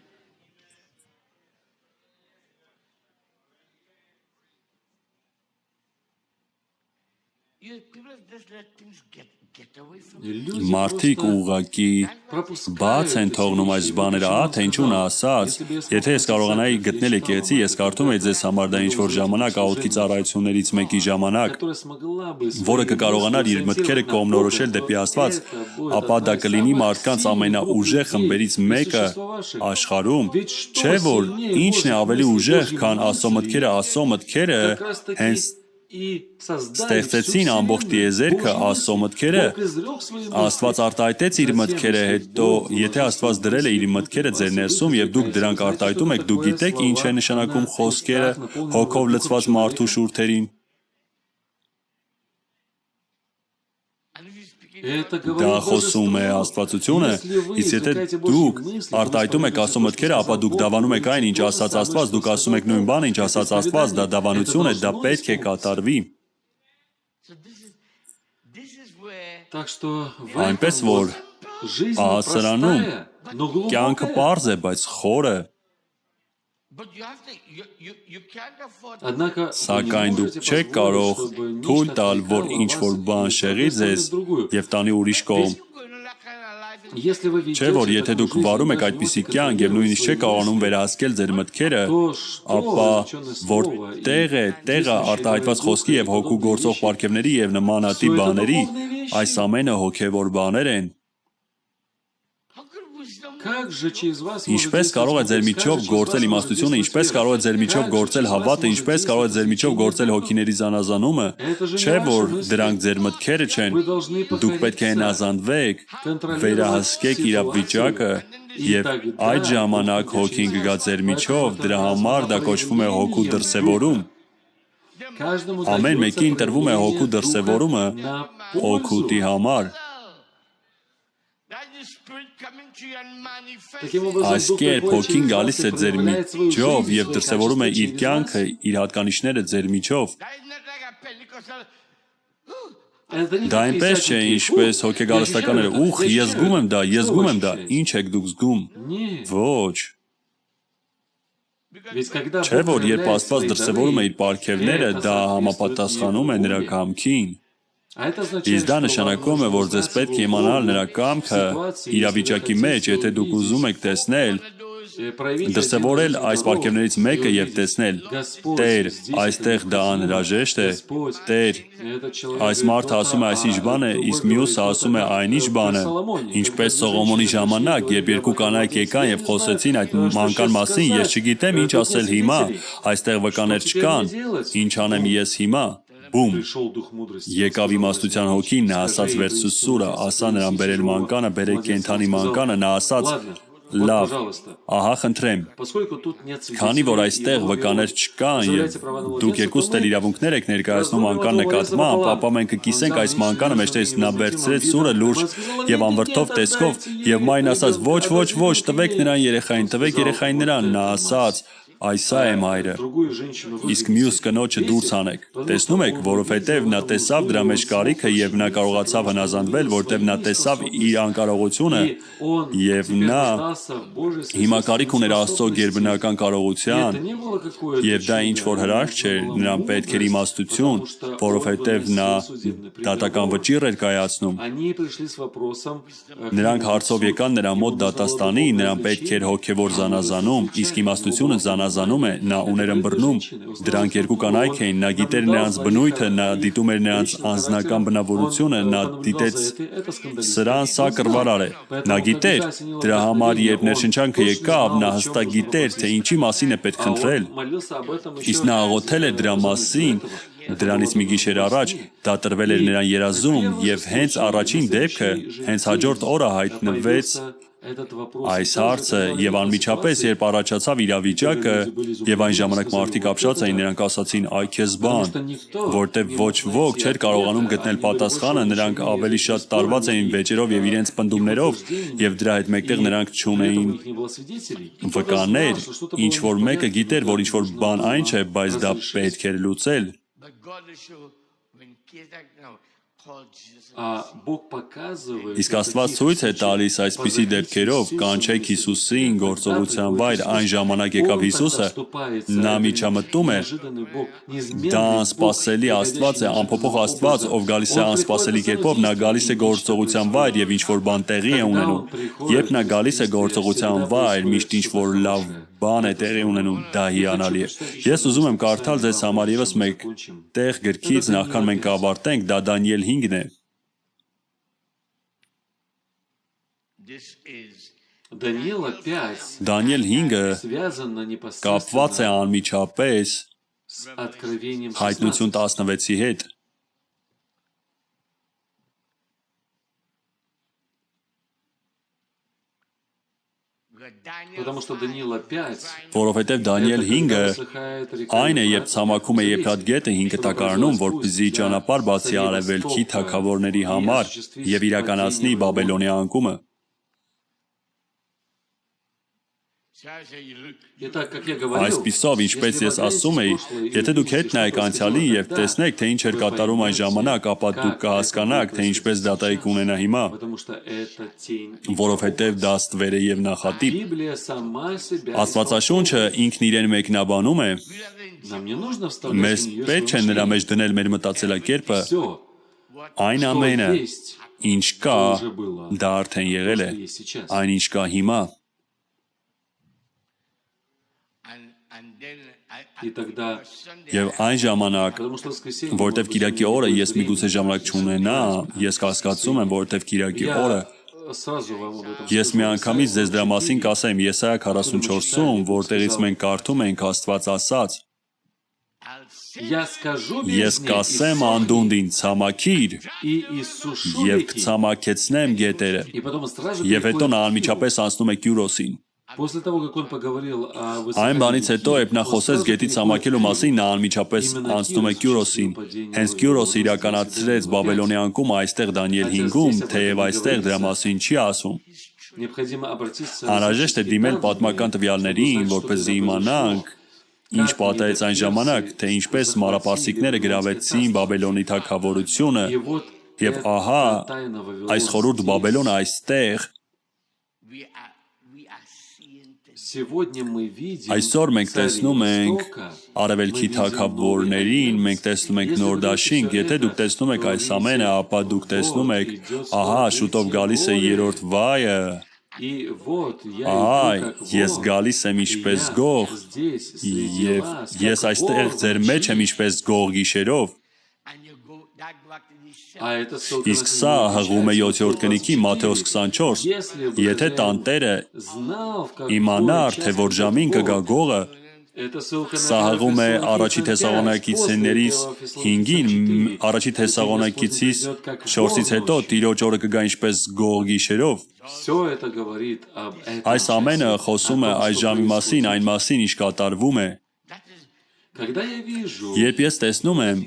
Մարդիկ ուղղակի բաց են թողնում այս բաները, թե ինչու նա ասաց, եթե ես կարողանայի գտնել եկեղեցի, ես կարդում եի ձեզ համար դա ինչ-որ ժամանակ, աղոթքի ծառայություններից մեկի ժամանակ, որը կկարողանար իր մտքերը կողմնորոշել դեպի Աստված, ապա դա կլինի մարդկանց ամենաուժեղ խմբերից մեկը աշխարհում, չէ՞ որ ինչն է ավելի ուժեղ, քան Աստծո մտքերը հենց ստեղծեցին ամբողջ տիեզերքը, Աստծո մտքերը, Աստված արտահայտեց իր մտքերը, հետո եթե Աստված դրել է իր մտքերը ձեր ներսում եւ դուք դրանք արտահայտում եք, դուք գիտեք ինչ է նշանակում խոսքերը հոգով լցված մարդու շուրթերին։ Դա խոսում է աստվածությունը, իսկ եթե դուք արտահայտում եք Աստծո մտքերը, ապա դուք դավանում եք այն, ինչ ասաց Աստված, դուք ասում եք նույն բանը, ինչ ասաց Աստված, դա դավանություն է, դա պետք է կատարվի։ Այնպես որ սրանում կյանքը պարզ է, բայց խորը։ Սակայն դուք չեք կարող թույլ տալ, որ ինչ-որ բան շեղի ձեզ եւ տանի ուրիշ կողմ։ Չէ՞ որ եթե դուք վարում եք այդպիսի կյանք եւ նույնիսկ չեք կարողանում վերահսկել ձեր մտքերը, ապա որտեղ է տեղը արտահայտված խոսքի եւ հոգու գործող պարգևների եւ նմանատիպ բաների, այս ամենը հոգեվոր բաներ են։ Ինչպես կարող է ձեր միջով գործել իմաստությունը, ինչպես կարող է ձեր միջով գործել հավատը, ինչպես կարող է ձեր միջով գործել հոգիների զանազանումը, չէ՞ որ դրանք ձեր մտքերը չեն, դուք պետք է հնազանդվեք, վերահսկեք իրավիճակը եւ այդ ժամանակ հոգին կգա ձեր միջով, դրա համար դա կոչվում է հոգու դրսևորում։ Ամեն մեկին տրվում է հոգու դրսևորումը օգուտի համար։ Այս կերպ հոգին գալիս է ձեր միջով եւ դրսևորում է իր կյանքը, իր հատկանիշները ձեր միջով։ Դա այնպես չէ, ինչպես հոգեգարստականները, ուխ, ես զգում եմ դա, ինչ եք դուք զգում։ Ոչ։ Չէ՞ որ երբ Աստված դրսևորում է իր պարգևները, դա համապատասխանում է նրա կամքին։ Իսկ դա նշանակում է, որ ձեզ պետք է իմանալ նրա կամքը իրավիճակի մեջ, եթե դուք ուզում եք տեսնել, դրսևորել այս պարգևներից մեկը եւ տեսնել. Տեր, այստեղ դա անհրաժեշտ է, Տեր, այս մարդը ասում է այսինչ բանը, իսկ մյուսը ասում է այնինչ բանը, ինչպես Սողոմոնի ժամանակ, երբ երկու կանայք եկան եւ խոսեցին այդ մանկան մասին, ես չգիտեմ ինչ ասել հիմա, այստեղ վկաներ չկան, ինչ անեմ ես հիմա։ Բում, եկավ իմաստության հոգին, նա ասաց վերցու սուրը, ասա նրան բերել մանկանը, բերեք կենդանի մանկանը, նա ասաց, լավ, ահա խնդրեմ, քանի որ այստեղ վկաներ չկան եւ դուք երկուստ էլ իրավունքներ եք ներկայացնում մանկան նկատմամբ, ապա մենք կկիսենք այս մանկանը մեջտեղից նա վերցրեց սուրը լուրջ եւ անվրդով տեսքով եւ մայն ասաց ոչ, տվեք նրան երեխային, տվեք երեխային նրան, նա ասաց Այս սա է մայրը, другую женщину իսկ մյուս կնոջը դուրս անեք։ Տեսնում եք, որովհետև նա տեսավ դրա մեջ կարիքը եւ նա կարողացավ հնազանդվել, որտեղ նա տեսավ իր անկարողությունը եւ նա հիմա կարիք ուներ Աստծո գերբնական կարողության եւ դա ինչ որ հրաշք չէր, նրան պետք էր իմաստություն, որովհետև նա դատական վճիռ էր կայացնում։ Они пришли с вопросом, Նրանք հարցով եկան նրա մոտ դատաստանի, նրան պետք էր հոգևոր զանազանում, իսկ իմաստությունը զանազանում է, նա ուներ ըմբռնում։ Դրանք երկու կանայք էին, նա գիտեր նրանց բնույթը, նա դիտում էր նրանց անձնական բնավորությունը, նա դիտեց սրան սա կռվարար է։ Նա գիտեր, դրա համար երբ ներշնչանքը եկավ, նա հստակ գիտեր, թե ինչի մասին է պետք խնդրել։ молился об этом Իսկ նա աղոթել էր դրա մասին, դրանից մի գիշեր առաջ, դա տրվել էր նրան երազում եւ հենց առաջին դեպքը, հենց հաջորդ օրը հայտնվեց этот вопрос. այս հարցը եւ անմիջապես երբ առաջացավ իրավիճակը եւ այն ժամանակ մարդիկ ապշած էին, նրանք ասացին այ քեզ բան, որտեւ ոչ ոք չէր կարողանում գտնել պատասխանը, նրանք ավելի շատ տարված էին վեճերով եւ իրենց պնդումներով եւ դրա հետ մեկտեղ նրանք չունեին Не было свидетелей. վկաներ, ինչ որ մեկը գիտեր, որ ինչ որ բան այն չէ, բայց դա պետք էր լուծել։ But God will show when Kizak now called Jesus. А Бог показывает. Իսկ Աստված ցույց է տալիս այսպիսի դեպքերով, կանչեք Հիսուսին գործողության վայր, այն ժամանակ եկավ Հիսուսը, նա միջամտում է, դա անսպասելի Աստված է, անփոփոխ Աստված, ով գալիս է անսպասելի կերպով, նա գալիս է գործողության վայր եւ ինչ որ բան տեղի է ունենում։ Երբ նա գալիս է գործողության վայր, միշտ ինչ որ լավ բան է տեղի ունենում, դա հիանալի է։ Ես ուզում եմ կարդալ ձեզ համար եւս մեկ տեղ գրքից, նախքան մենք ավարտենք, դա Դանիել 5-ն է։ This is Даниила 5 Դանիել 5-ը связано կապված է непосредственно անմիջապես с Откровением 16. Հայտնություն 16-ի հետ։ because Daniel Потому что Даниила 5 Որովհետև Դանիել 5-ը высыхает река այն է, երբ Ефрат, ցամաքում է Եփրատ գետը 5 տակարանում, որպեսզի ճանապարհ բացի արևելքի թագավորների համար եւ իրականացնի Բաբելոնի անկումը։ so I say you look Итак, как я говорил, Այսպիսով, ինչպես ես ասում էի, եթե դուք հետ նայեք անցյալին եւ տեսնեք, թե ինչ էր կատարում այն ժամանակ, ապա դուք կհասկանաք, թե ինչպես դատայի կունենա հիմա, потому что это тень. որովհետև դա ստվեր է եւ նախատիպ։ Библия сама себя Աստվածաշունչը ինքն իրեն մեկնաբանում է, нам не нужно вставлять մեզ в неё պետք չէ նրա մեջ դնել մեր մտածելակերպը, все, այն что ամենը, есть, ինչ կա, դա արդեն եղել է, что есть сейчас. այն ինչ կա հիմա։ and then И тогда, Sunday Եվ այն ժամանակ, потому что воскресенье, որտեվ Կիրակի օրը ես միգուցե ժամանակ չունենա, ես կասկածում եմ, որտեվ Կիրակի օրը сразу вам об этом ես միանգամից ձեզ դրա մասին կասեմ Եսայա 44-ում, որտեղից մենք կարդում ենք Աստված ասած. I'll say Я скажу Ես бездне, կասեմ անդունդին ցամաքիր и иссушу եւ реки. կցամաքեցնեմ գետերը։ И потом сразу Եվ հետո переходит նա к անմիջապես անցնում է Կյուրոսին։ После того, как он поговорил о Այն բանից հետո, երբ նա он խոսեց сразу գետի переходит ցամաքելու к մասին, նա անմիջապես անցնում է Կյուրոսին։ Հենց Կյուրոսը իրականացրեց Բաբելոնի անկումը այստեղ Դանիել 5-ում, թեև այստեղ դրա մասին չի ասում։ Необходимо обратиться Անհրաժեշտ է դիմել պատմական տվյալներին, որպեսզի իմանանք ինչ պատահեց այն ժամանակ, թե ինչպես մարապարսիկները գրավեցին Բաբելոնի թագավորությունը, И вот եւ эта ահա тайна այս խորհուրդ Բաբելոնը այստեղ we are seeing this. Сегодня мы видим Այսօր մենք տեսնում ենք Востока, արևելքի թագավորներին, մենք տեսնում ենք նոր դաշինք, եթե դուք տեսնում եք այս ամենը, ապա դուք տեսնում եք, ահա շուտով գալիս է երրորդ վայը, И вот я ահա иду как ես волк, գալիս եմ и ինչպես я գող, здесь среди եւ вас, ես как այստեղ волк ձեր մեջ եմ ինչպես գող գիշերով, And you go that back to the А это ссылка իսկ на սա հղում է 7-րդ կնիքի 7:24. Մատթեոս 24, Если бы եթե хозяин տանտերը знал, в какой իմանար, թե части որ ժամին придет կգա գողը, Это ссылка на Սա հղում է առաջի Թեսաղոնակիցիներից 5-ին, առաջի Թեսաղոնակիցից 4-ից հետո Տիրոջ օրը կգա ինչպես գող գիշերով։ Все это говорит об этом. Այս ամենը խոսում է այս ժամի մասին, այն մասին, ինչ կատարվում է։ that is Когда я вижу Երբ ես տեսնում եմ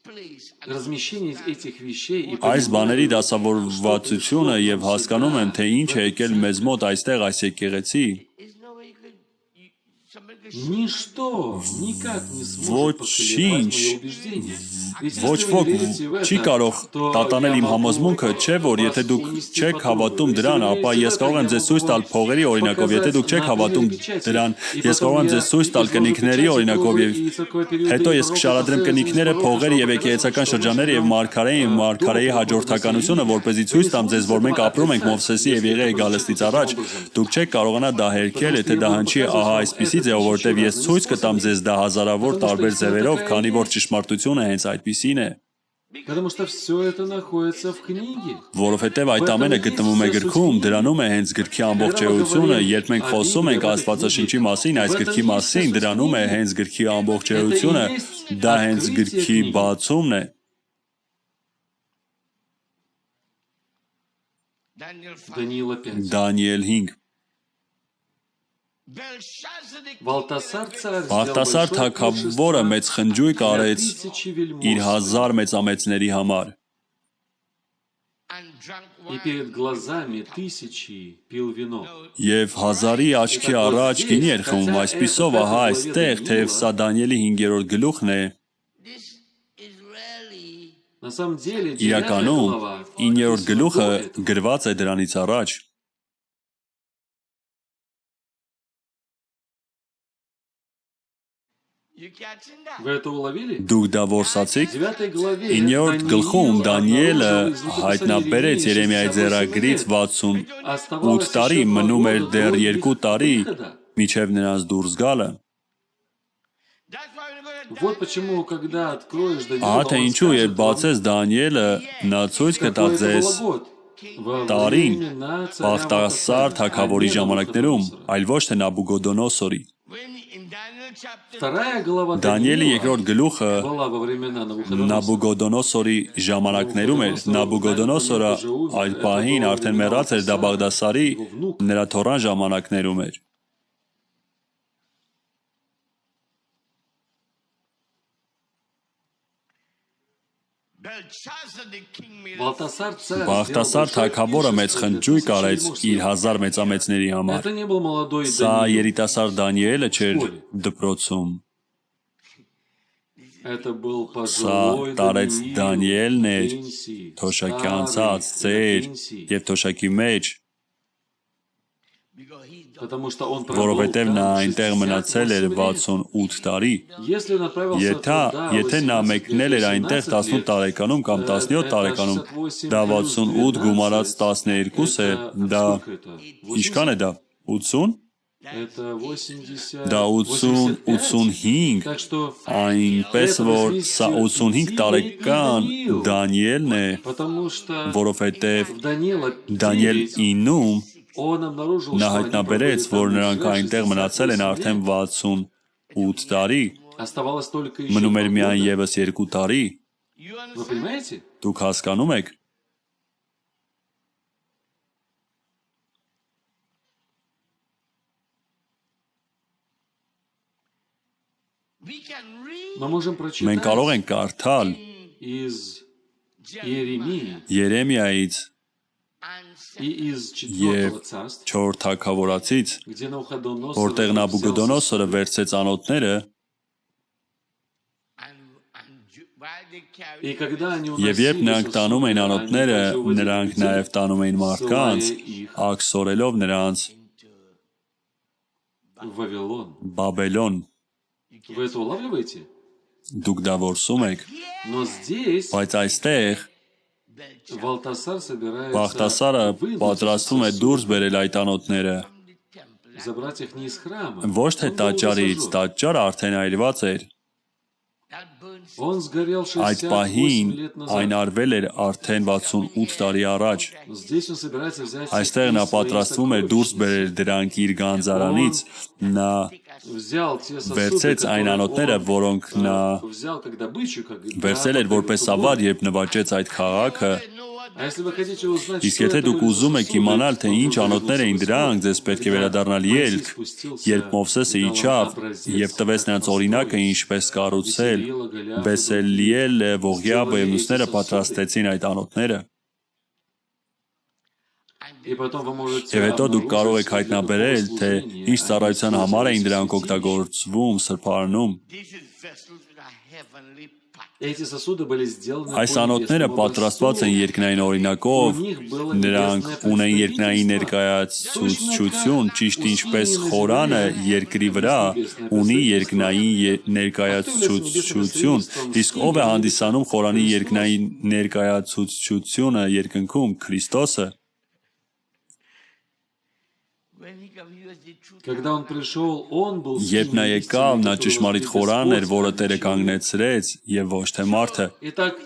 place размещение этих вещей и այս понимаю, բաների դասավորվածությունը եւ հասկանում եմ, թե ինչ է եկել մեզ մոտ այստեղ այս եկեղեցի, is no way you could somebody Ничто никак не сможет Ոչինչ, поколебать мое убеждение. Ведь ոչ если вы ոք не верите в չի это, կարող то տատանել я իմ могу համոզմունքը, չէ որ вас եթե դուք унести չեք по հավատում кругу. Если դրան, вы ապա верите в ես это, կարող եմ я ձեզ могу ցույց տալ вам փողերի օրինակով, եթե դուք չեք показать հավատում на примере դրան, печати. И ես կարող потом եմ ձեզ я ցույց տալ изложу կնիքների печати օրինակով крови եւ и церковного периода, հետո и ես пророка կշարադրեմ Хосея, կնիքները, пророка, փողերը եւ чтобы եկեղեցական показать, что շրջանները եւ мы մարգարեի живем մարգարեի до հաջորդականությունը, прихода որպեսզի Мессии. ցույց Вы не տամ ձեզ, որ մենք сможете ապրում ենք этого Մովսեսի отрицать, եւ Եղեի если գալստից это առաջ, таким образом. դուք չեք կարողանա դա հերքել, եթե դա հնչի ահա այսպիսի ձևով, որտեւ ես ցույց կտամ ձեզ դա հազարավոր տարբեր ձևերով, քանի որ ճշմարտությունը հենց այդպիսին է, Потому что все это находится в книге. որովհետև այդ ամենը գտնվում է գրքում, դրանում է հենց գրքի ամբողջ էությունը, երբ մենք խոսում ենք Աստվածաշնչի մասին, այս գրքի մասին, դրանում է հենց գրքի ամբողջ էությունը, դա հենց գրքի բացումն է։ Daniel 5. Даниила 5. Դանիել 5 Belshazzar the king Валтасар царь Բախտասար сделал большое թագավորը пиршество մեծ խնջույք для արեց 1000 вельмож իր 1000 մեծամեծների համար and drank и wine. перед глазами 1000 пил вино. եւ 1000-ի աչքի առաջ գինի էր խմում, այսպիսով ահա այստեղ, թեև սա Դանիելի 5-րդ գլուխն է, This is really На самом деле, 9 իրականում глава 9-րդ գլուխը до этого. գրված է դրանից առաջ։ you catching that? Вы это уловили? Դուք դա որսացիք։ В 9 главе 9-րդ գլխում Դանիելը обнаружил из рукописания հայտնաբերեց Երեմիայի Երեմիայի 68 ձեռագրից лет. 68 տարի, մնում էր դեռ 2 տարի միջև նրանց դուրս գալը։ That's why we're going to Вот почему, когда откроешь Ահա Даниила, թե он ինչու երբ скажет вам, բացես Դանիելը, նա ցույց կտա какой это ձեզ был год. Во տարին времена царя Բախտասար Валтасара, թագավորի а не ժամանակներում, Навуходонոսора. այլ ոչ թե Նաբուգոդոնոսորի։ when in Daniel chapter Вторая глава Դանիելի Даниила 2-րդ գլուխը была во времена Навуходоносора. Նաբուգոդոնոսորի ժամանակներում էր։ Նաբուգոդոնոսորը այդ պահին արդեն մեռած էր, դա Բաղդասարի նրա թորան ժամանակներում էր։ Belshazzar the king made a Վալտասար царь Բախտասար сделал большое թագավորը մեծ пиршество խնջույք для արեց 1000 իր 1000 մեծամեծների համար։ Это не был молодой Սա Даниил. երիտասարդ Դանիելը չէր դպրոցում։ Это был Սա пожилой տարեց Даниил, Դանիելն էր, пенсии, թոշակի старый, անցած, на ծեր пенсии. եւ թոշակի մեջ, because he's done. Потому что он пробыл որովհետև նա там այնտեղ մնացել էր 68 лет. 68 տարի։ Если он отправился Եթե նա туда մեկնել էր այնտեղ 18 տարեկանում կամ 17 տարեկանում, դա 68 գումարած 12 է, դա ինչքան է դա? 80? Это 80... Դա 80, 85, Так что, այնպես որ սա 85 տարեկան Դանիելն է, потому что որովհետև в Даниила Դանիել 9-ում он обнаружил, նա что они հայտնաբերեց, пробыли որ там նրանք уже այնտեղ մնացել են 68 արդեն лет. 68 տարի, Оставалось только еще մնում էր 2 միայն года. եւս 2 տարի։ You Вы understand? понимаете? Դուք հասկանում եք։ We can read Мы можем Մենք կարող прочитать ենք կարդալ из Иеремии Երեմիայից and say, и из եւ 4 царств, 4 թագավորացից, где Навуходоносор որտեղ взял Նաբուգոդոնոսորը վերցեց անոթները while they carry И когда они եւ երբ уносили նրանք տանում էին сосуды, անոթները, они также уводили նրանք людей, նաեւ տանում էին մարդկանց, աքսորելով նրանց в Вавилон. Բաբելոն։ Вы это улавливаете? Դուք դա որսում եք, Но здесь բայց այստեղ Валтасар собирается Բախտասարը вынуть պատրաստվում է эти դուրս сосуды, բերել այդ անոթները, забрать их не из храма. ոչ թե Он был տաճարից, уже сожжен. տաճարը արդեն այրված էր։ that burns Он сгорел Այդ 68 պահին лет այն назад. արվել էր արդեն 68 տարի առաջ։ Но здесь он собирается взять Այստեղ նա и свои պատրաստվում էր դուրս сокровищницы. բերել дրանք իր գանձարանից, նա Взял те сосуды, վերցեց այն которые անոթները, он, որոնք նա взял как добычу, как վերցել էր որպես ավար, երբ նվաճեց այդ քաղաքը։ А если вы хотите узнать, Իսկ что եթե это դուք были за ուզում եք сосуды, իմանալ, թե то ինչ вы անոթներ էին вернуться в դրանք, Господь. ձեզ պետք է Когда վերադառնալ Моисей ելք, спустился երբ Մովսեսը и дал իջավ, образец, եւ տվեց как նրանց օրինակը построить. ինչպես կառուցել, Վեսելիելը, Գոլիաֆը, Բեսելիելը, Ողիաբը եւ մյուսները Сделали պատրաստեցին այդ անոթները։ И потом вы можете Եվ հետո դուք կարող եք обнаружить հայտնաբերել, թե ինչ ծառայության համար էին դրանք օգտագործվում սրբարանում։ These is vessels with a heavenly pattern. эти сосуды были сделаны Այս по անոթները небесному պատրաստված են образцу. երկնային օրինակով, նրանք ունեն երկնային ներկայացուցչություն, ճիշտ ինչպես խորանը երկրի վրա ունի երկնային ներկայացուցչություն, իսկ ով է հանդիսանում խորանի երկնային ներկայացուցչությունը երկնքում, Քրիստոսը։ When he came, he was the true Когда он пришел, он был Երբ նա եկավ, նա ճշմարիտ խորանն էր, որը Տերը кանգнет. կանգնեցրեց, եւ ոչ թե մարդը։ Итак,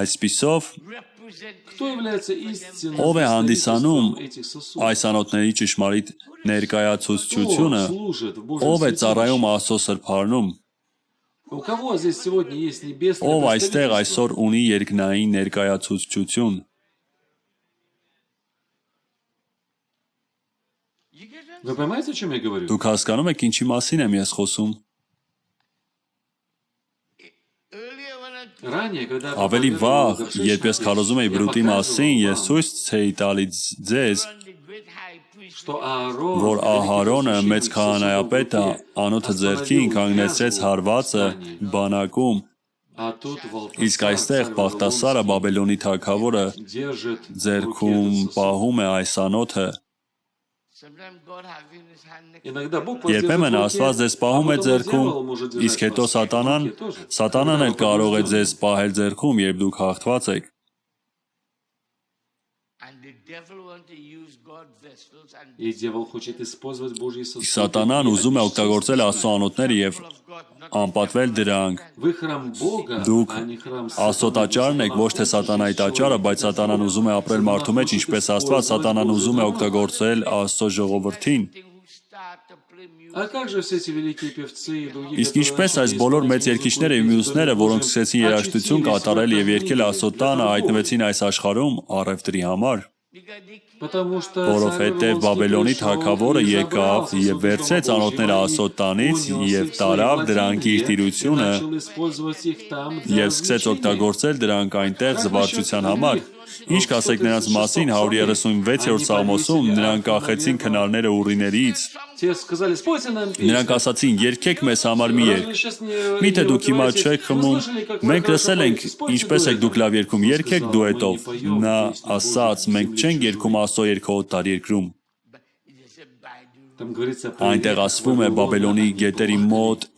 Այսպիսով, represent кто является истинным ով է հանդիսանում представительством этих сосудов? այս անոթների ճշմարիտ ներկայացուցչությունը, Кто служит в Божьем ով է ծառայում святилище? Աստծո սրբարանում, У кого здесь сегодня есть небесное ով այստեղ представительство? այսօր ունի երկնային ներկայացուցչություն։ you get what I'm Вы понимаете, о чем я говорю? Դուք հասկանում եք ինչի մասին եմ ես խոսում։ earlier when I Ранее, когда Ավելի վաղ, երբ ես քարոզում էի բրուտի մասին, ես вам, ցույց էի տալիս ձեզ, on the great high priest что Аарон, որ Ահարոնը մեծ великий քահանայապետը անոթը ձեռքին կանգնեցրեց հարվածը բանակում, а тут իսկ այստեղ Բաղդասարը Բաբելոնի թագավորը держит в руке ձեռքում этот сосуд. պահում է այս անոթը։ sometimes God has in his hand next Иногда Бог вас Երբեմն держит в Աստված руке, ձեզ պահում է а потом и ձեռքում, дьявол может իսկ держать հետո вас в Սատանան, руке тоже. Սատանան Когда էլ вы կարող է побеждены. ձեզ պահել ձեռքում, երբ դուք հաղթված եք։ and the devil want to use God vessels and И дьявол хочет использовать Божьи Իսկ сосуды. Սատանան и ուզում է очистить օգտագործել их. Աստծո անոթները եւ of God not անպատվել դրանք։ Вы храм Бога, Դուք а не храм Աստծո сатаны. տաճարն եք, ոչ թե Սատանայի տաճարը, բայց Սատանան ուզում է ապրել մարդու մեջ, ինչպես Աստված, Սատանան ուզում է օգտագործել Աստծո ժողովրդին։ who start to play music А как же все эти великие певцы и другие, Իսկ ինչպես այս բոլոր մեծ երգիչները եւ մյուսները, որոնք սկսեցին երաժշտություն կատարել եւ երգել Աստծո տանը, հայտնվեցին այս աշխարհում առևտրի համար, because they keep Потому что որովհետեւ Բաբելոնի թագավորը եկավ եւ վերցրեց անոթները Աստծո տանից եւ տարավ դրանք իր տիրությունը եւ սկսեց օգտագործել դրանք այնտեղ զվարճության համար։ Ինչ կասեք նրանց մասին 136-րդ Սաղմոսում նրանք կախեցին քնարները ուռիներից։ Те сказали, спойте нам Նրանք песню. ասացին, երգեք մեզ համար մի երգ։ Միթե դուք հիմա չեք խմում, մենք լսել ենք ինչպես եք դուք լավ երգում, երգեք դուետով։ Նա ասաց, մենք չենք երգում Աստծո երգը օտարերկրում։ they say by the Там говорится, Այնտեղ ասվում է Բաբելոնի գետերի մոտ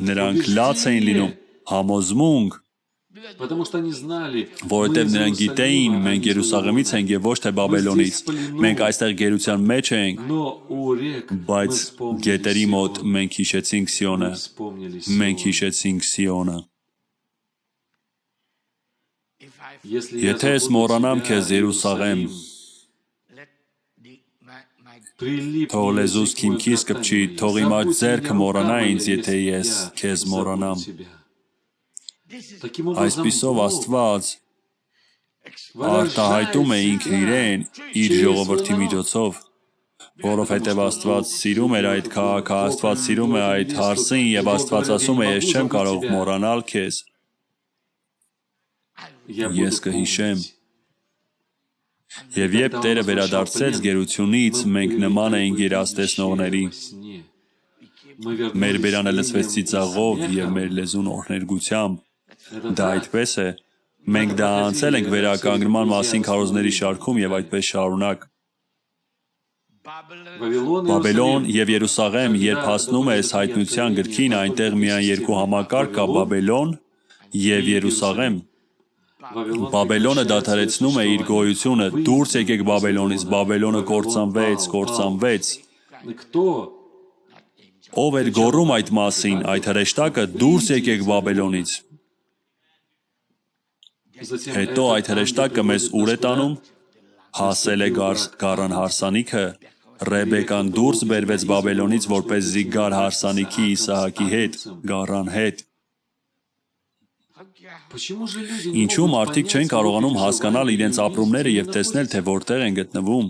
նրանք լաց էին լինում, համոզմունք, потому что они знали, որովհետև նրանք գիտեին, մենք Երուսաղեմից ենք եւ ոչ թե Բաբելոնից։ Մենք այստեղ գերության մեջ ենք, но у рек мы բայց вспомнили գետերի մոտ Сион. մենք հիշեցինք Սիոնը, Мы вспомнили մենք Сион. հիշեցինք Սիոնը։ if I Если я Եթե ես забуду մոռանամ тебя, քեզ Երուսաղեմ, let my прилипни թող լեզուս язык քիմ мой քիզ к կպչի, устам թող моим. իմ Забудь ձեռքը меня մոռանա рука ինձ, моя, եթե если ես я քեզ забуду մոռանամ։ тебя. this is Таким образом, Այսպիսով Бог Աստված выражает արտահայտում է ինքը себя իրեն իր через ժողովրդի свой народ. միջոցով, որովհետև Աստված սիրում էր այդ քաղաքը, Աստված սիրում է այդ հարսին եւ Աստված ասում է, ես չեմ կարող մոռանալ քեզ, Я ես буду կհիշեմ։ помнить. Եվ երբ Տերը վերադարձեց գերությունից, մենք նման էինք երաստեսնողների, Во сне. Мы մեր вернулись բերանը լսվեց пением и ծիծաղով եւ смехом. մեր լեզուն օրհներգությամբ։ Это Դա так. այդպես է։ Մենք դա անցել ենք վերականգնման մասին քարոզների շարքում եւ այդպես շարունակ։ Babylon Վավիլոն Բաբելոն Երուսաղեմ. եւ Երուսաղեմ, երբ հասնում ես հայտնության գրքին, այնտեղ միայն երկու համակարգ կա՝ Բաբելոն եւ Երուսաղեմ։ Վավիլոն Բաբելոնը прекращает դադարեցնում է свое իր գոյությունը։ существование. Դուրս եկեք Բաբելոնից, Բաբելոնը Վավիլոն կործանվեց, պալ, կործանվեց։ Кто? Ով էր գոռում այդ մասին, այդ հրեշտակը՝ դուրս եկեք Բաբելոնից։ Затем Հետո этот այդ հրեշտակը ангел մեզ приводит ուր է нас куда? տանում։ Հասել է գառան հարսանիքը։ Ռեբեկան դուրս բերվեց Բաբելոնից, որպեսզի գար հարսանիքի Իսահակի հետ, գառան հետ։ Почему же люди не Ինչու могут մարդիկ понять չեն своего կարողանում հասկանալ переживания իրենց и ապրումները увидеть, եւ где տեսնել, թե находятся? որտեղ են գտնվում։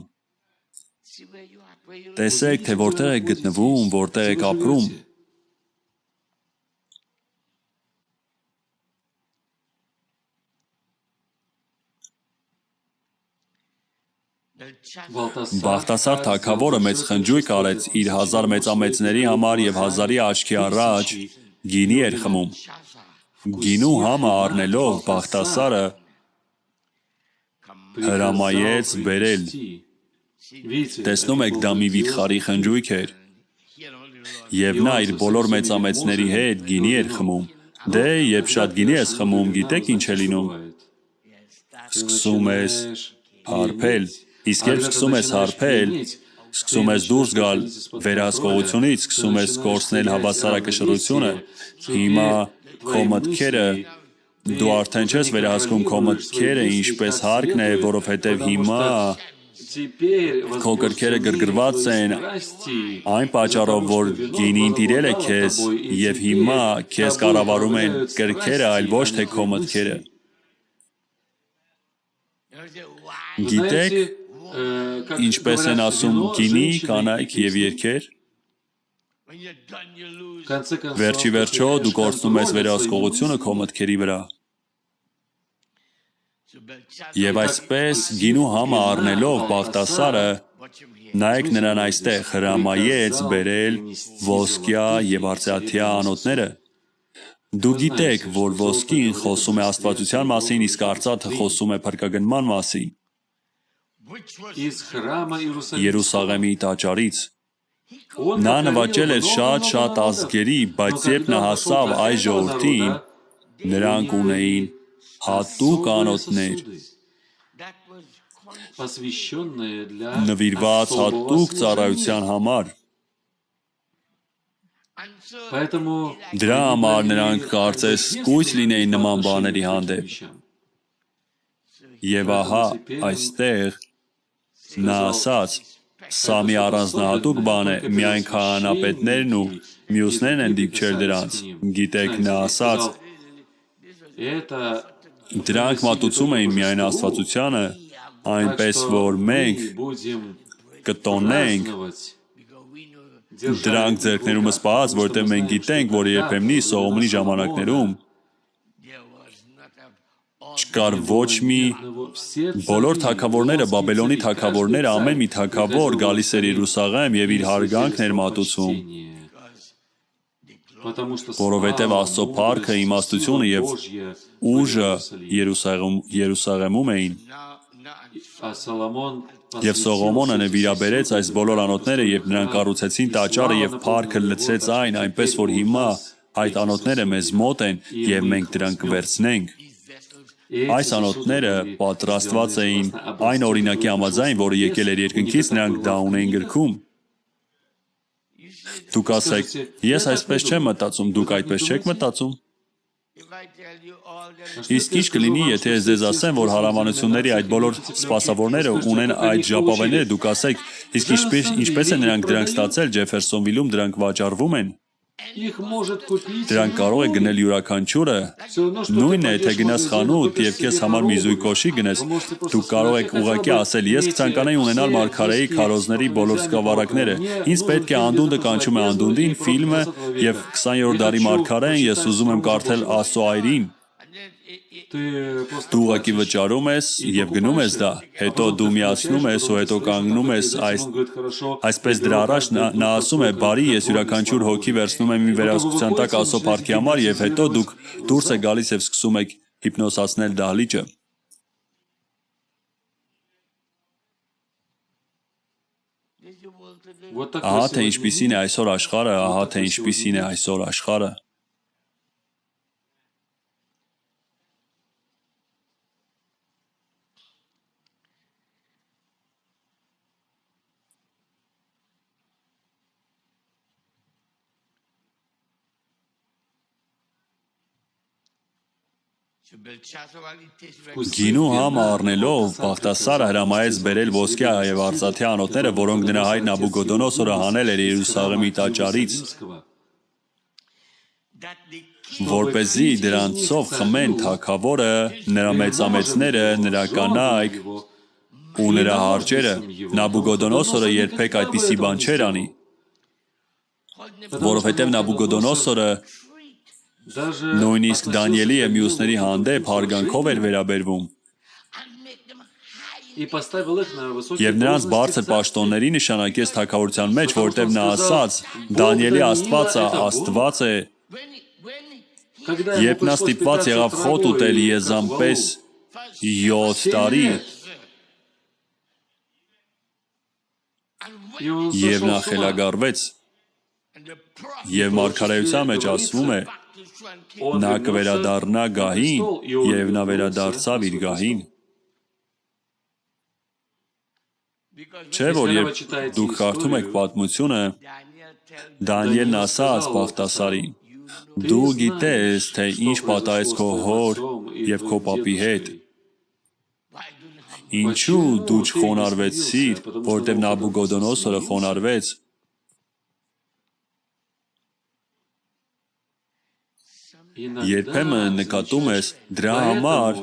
see where you are where you live. Տեսեք, թե որտեղ եք գտնվում, որտեղ եք ապրում։ Բաղդասար թագավորը մեծ խնջույք արեց իր 1000 մեծամեծների համար և 1000-ի աչքի առաջ գինի էր խմում։ Գինու համը առնելով Բաղդասարը հրամայեց բերել։ Տեսնում եք, դա մի վիթխարի խնջույք էր։ Եվ նա իր բոլոր մեծամեծների հետ գինի էր խմում։ Դե, երբ շատ գինի ես խմում, գիտեք ինչ է լինում։ Սկսում ես հարբել։ Իսկ երբ սկսում ես հարբել, սկսում ես դուրս գալ վերահսկողությունից, սկսում ես կորցնել հավասարակշռությունը, հիմա քո մտքերը, դու արդեն չես վերահսկում քո մտքերը ինչպես հարկն է, որովհետև հիմա քո կրքերը գրգռված են այն պատճառով, որ գինին տիրել է քեզ, և հիմա քեզ կառավարում են կրքերը, այլ ոչ թե քո մտքերը։ Գիտեք, ինչպես են ասում գինի, կանայք և երգեր։ Վերջի վերջո դու կորցնում ես վերահսկողությունը քո մտքերի վրա։ Եվ այսպես գինու համը առնելով Բաղդասարը, նայեք նրան այստեղ, հրամայեց բերել ոսկյա և արծաթյա անոթները։ Դու գիտեք, որ ոսկին խոսում է աստվածության մասին, իսկ արծաթը խոսում է փրկագնման մասին։ Երուսաղեմի տաճարից։ Նա նվաճել էր շատ ազգերի, բայց երբ նա հասավ այս ժողովրդին, նրանք ունեին հատուկ անոթներ, նվիրված հատուկ ծառայության համար։ Դրա համար նրանք կարծես կույտ լինեին նման բաների հանդեպ։ Եվ ահա այստեղ նա ասաց, սա մի առանձնահատուկ բան է, միայն քահանապետներն ու մյուսներն են դիպչել դրանց։ Գիտեք, նա ասաց, դրանք մատուցում էին միայն աստվածությանը, այնպես որ մենք կտոնենք դրանք ձեռքներումս պահած, որտեղ մենք գիտենք, որ երբեմնի Սողոմոնի ժամանակներում չկար ոչ մի բոլոր թագավորները, Բաբելոնի թագավորները, ամեն մի թագավոր գալիս էր Երուսաղեմ և իր հարգանքն էր մատուցում, որովհետև Աստծո փառքը, իմաստությունը և ուժը Երուսաղեմում էին։ Եվ Սողոմոնը նվիրաբերեց այս բոլոր անոթները, և նրանք կառուցեցին տաճարը և փառքը լցրեց այն, այնպես որ հիմա այդ անոթները մեզ մոտ են, և մենք դրանք կվերցնենք։ Այս անոթները պատրաստված էին այն օրինակի համաձայն, որը եկել էր երկնքից, նրանք դա ունեին գրքում։ Դուք ասեք, ես այսպես չեմ մտածում, դուք այդպես չեք մտածում։ Իսկ ինչ կլինի, եթե ես ձեզ ասեմ, որ հարամանությունների այդ բոլոր սպասավորները ունեն այդ ժապավենները, դուք ասեք, իսկ ինչպես են նրանք դրանք ստացել, Ջեֆերսոնվիլում դրանք վաճառվում են։ Դրանք կարող է գնել յուրաքանչյուրը, նույնն է, եթե գնաս խանութ և քեզ համար մի զույգ կոշիկ գնես, դուք կարող եք ուղղակի ասել, ես կցանկանայի ունենալ մարգարեի քարոզների բոլոր սկավառակները, ինձ պետք է անդունդը կանչում է անդունդին, ֆիլմը և 20-րդ դարի մարգարեն, ես ուզում եմ կարդալ Աստծո այրին։ Դու ուղղակի վճարում ես և գնում ես դա, հետո դու միացնում ես ու հետո կանգնում ես այսպես դրա առաջ, նա ասում է, բարի, ես յուրաքանչյուր հոգի վերցնում եմ իմ վերահսկության տակ Աստծո փառքի համար, և հետո դուք դուրս եք գալիս և սկսում եք հիպնոսացնել դահլիճը։ Ահա թե ինչպիսին է այսօր աշխարհը, ահա թե ինչպիսին է այսօր աշխարհը։ Գինու համը առնելով Բաղդասարը հրամայեց բերել ոսկյա և արծաթյա անոթները, որոնք նրա հայր Նաբուկոդոնոսորը հանել էր Երուսաղեմի տաճարից, որպեսզի դրանցով խմեն թագավորը, նրա մեծամեծները, նրա կանայք ու նրա հարճերը։ Նաբուկոդոնոսորը երբեք այդպիսի բան չէր անի, որովհետև Նաբուկոդոնոսորը նույնիսկ Դանիելի և մյուսների հանդեպ հարգանքով էր վերաբերվում։ и поставил их на высокие Եվ նրանց должности բարձր в царстве. պաշտոնների նշանակեց թագավորության մեջ, որտեղ նա ասաց. Դանիելի Աստվածը Աստված է, Когда երբ ему նա пришлось ստիպված питаться եղավ խոտ травой ուտել и Եզանպես ковбалу 7 տարի, и он եւ сошел նա с ума. խելագարվեց, եւ մարգարեության մեջ ասվում է, Он նա вернулся կվերադառնա на գահին, престол, и он եւ նա вернулся վերադարձավ на իր свой գահին։ престол. Չէ՞ որ երբ դուք կարդում եք պատմությունը, Դանիելն ասաց Բաղդասարին. դու գիտես, թե ինչ պատահեց քո հոր եւ քո պապի հետ։ Ինչու դու չխոնարհվեցիր, որտեղ Նաբուգոդոնոսորը խոնարհվեց։ Երբեմն նկատում ես դրա համար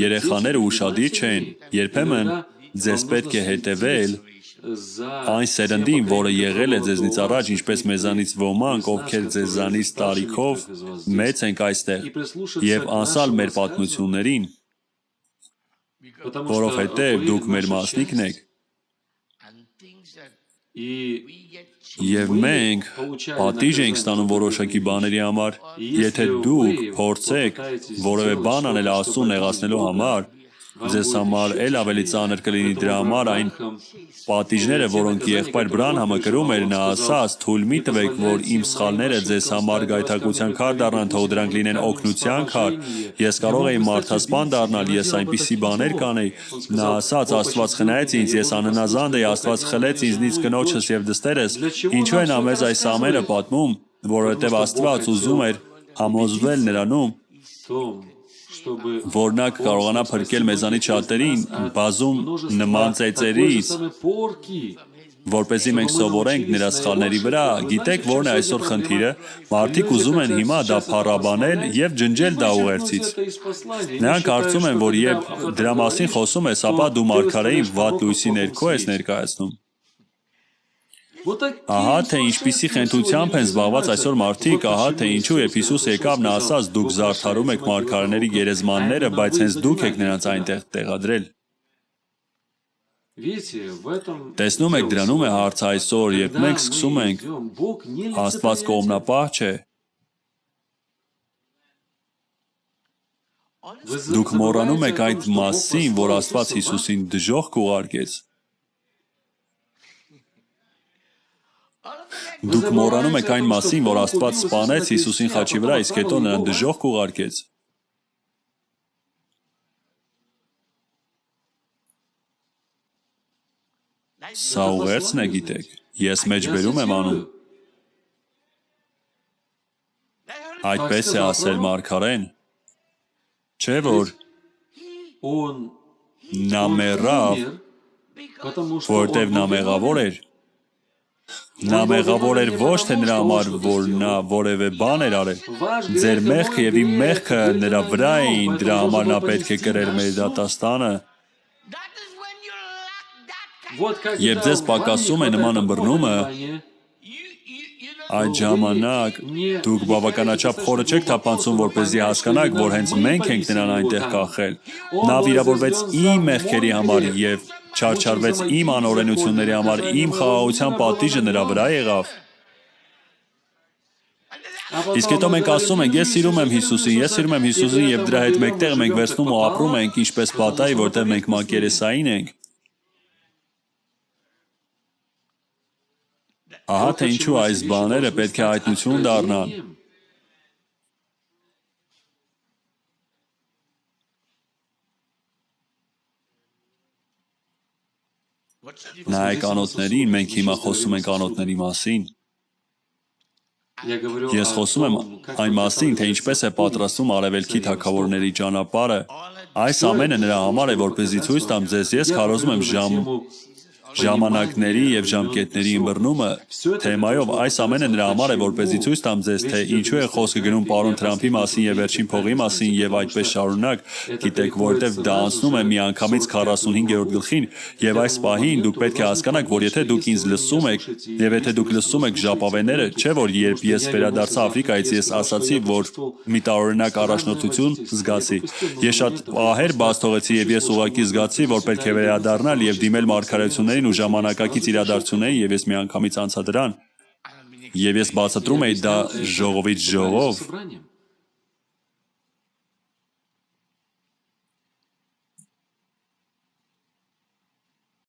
երեխաները ուշադիր չեն, երբեմն ձեզ պետք է հետևել այն սերնդին, որը եղել է ձեզնից առաջ, ինչպես մեզանից ոմանք, ովքեր ձեզանից տարիքով մեծ ենք այստեղ, եւ անսալ մեր պատմություններին, որովհետեւ դուք մեր մասնիկն եք, եւ մենք պատիժ ենք ստանում որոշակի բաների համար, եթե դուք փորձեք որևէ բան անել Աստծուն նեղացնելու համար, ձեզ համար էլ ավելի ծանր կլինի դրա համար այն պատիժները, որոնք եղբայր Բրանհամը կրում էր, նա ասաց. թույլ մի տվեք, որ իմ սխալները ձեզ համար գայթակղության քար դառնան, թող դրանք լինեն օգնության քար, ես կարող էի մարդասպան դառնալ, ես այնպիսի բաներ կանեի, նա ասաց. Աստված խնայեց ինձ, ես անհնազանդ էի, Աստված խլեց ինձնից կնոջս եւ դստերս, ինչու է նա մեզ այս ամենը պատմում, որովհետեւ Աստված ուզում էր համոզվել նրանում, որ նա կարողանա փրկել մեզանից շատերին բազում նման ծեծերից, որպեսզի մենք սովորենք նրա սխալների վրա։ Գիտեք ո՞րն է այսօր խնդիրը։ Մարդիկ ուզում են հիմա դա փառաբանել եւ ջնջել դա ուղերձից։ Նրանք կարծում են, որ երբ դրա մասին խոսում ես, ապա դու մարգարեին վատ լույսի ներքո ես ներկայացնում։ Ահա թե ինչպիսի խենթությամբ են զբաղված այսօր մարդիկ, ահա թե ինչու երբ Հիսուս եկավ, նա ասաց. դուք զարդարում եք մարգարեների գերեզմանները, բայց հենց դուք եք նրանց այնտեղ տեղադրել։ Տեսնում եք, դրանում է հարցը այսօր, երբ մենք սկսում ենք, Աստված կողմնապահ չէ։ Դուք մոռանում եք այդ մասին, որ Աստված Հիսուսին դժոխք ուղարկեց։ Դուք մոռանում եք այն մասին, որ Աստված սպանեց Հիսուսին խաչի վրա, իսկ հետո նրան դժոխք ուղարկեց։ Սա ուղերձն է, գիտեք, ես մեջբերում եմ անում։ Այդպես է ասել մարգարեն, չէ՞ որ նա մեռավ, որտև նա մեղավոր էր։ Նա մեղավոր էր ոչ թե նրա համար, որ նա որևէ բան էր արել։ Ձեր մեղքը եւ իմ մեղքը նրա վրա էին, դրա համար նա պետք է կրեր մեր դատաստանը։ Երբ ձեզ պակասում է նման ըմբռնումը, այդ ժամանակ դուք բավականաչափ խորը չեք թափանցում, որպեսզի հասկանաք, որ հենց մենք ենք նրան այնտեղ կախել։ Նա վիրավորվեց իմ մեղքերի համար եւ չարչարվեց իմ անօրենությունների համար, իմ խաղաղության պատիժը նրա վրա եղավ։ Իսկ հետո մենք ասում ենք, ես սիրում եմ Հիսուսին եւ դրա հետ մեկտեղ մենք վերցնում ու ապրում ենք ինչպես պատայի, որտեղ մենք մակերեսային ենք։ Ահա թե ինչու այս բաները պետք է հայտնություն դառնան։ Նայեք անոթներին, մենք հիմա խոսում ենք անոթների մասին։ Ես խոսում եմ այն մասին, թե ինչպես է պատրաստվում արևելքի թագավորների ճանապարհը։ Այս ամենը նրա համար է, որպեսզի ցույց տամ ձեզ, ես քարոզում եմ ժամանակների եւ ժամկետների ըմբռնումը թեմայով այս ամենը նրա համար է, որպեսզի ցույց տամ ձեզ, թե ինչու է խոսքը գնում պարոն Թրամփի մասին եւ վերջին փողի մասին եւ այդպես շարունակ, գիտեք, որովհետեւ դա անցնում է միանգամից 45-րդ գլխին եւ այս պահին դուք պետք է հասկանաք, որ եթե դուք ինձ լսում եք եւ եթե դուք լսում եք ժապավենները, չէ՞ որ երբ ես վերադարձա Աֆրիկայից, ես ասացի, որ մի տարօրինակ առաջնորդություն զգացի։ Ես շատ ահեր բաց թողեցի եւ ես ուղղակի զգացի, որ պետք է վերադառնալ եւ դիմել մարգարեություններին ու ժամանակակից իրադարձություններին եւ ես միանգամից անցա դրան։ Եվ ես բացատրում էի դա ժողովից ժողով,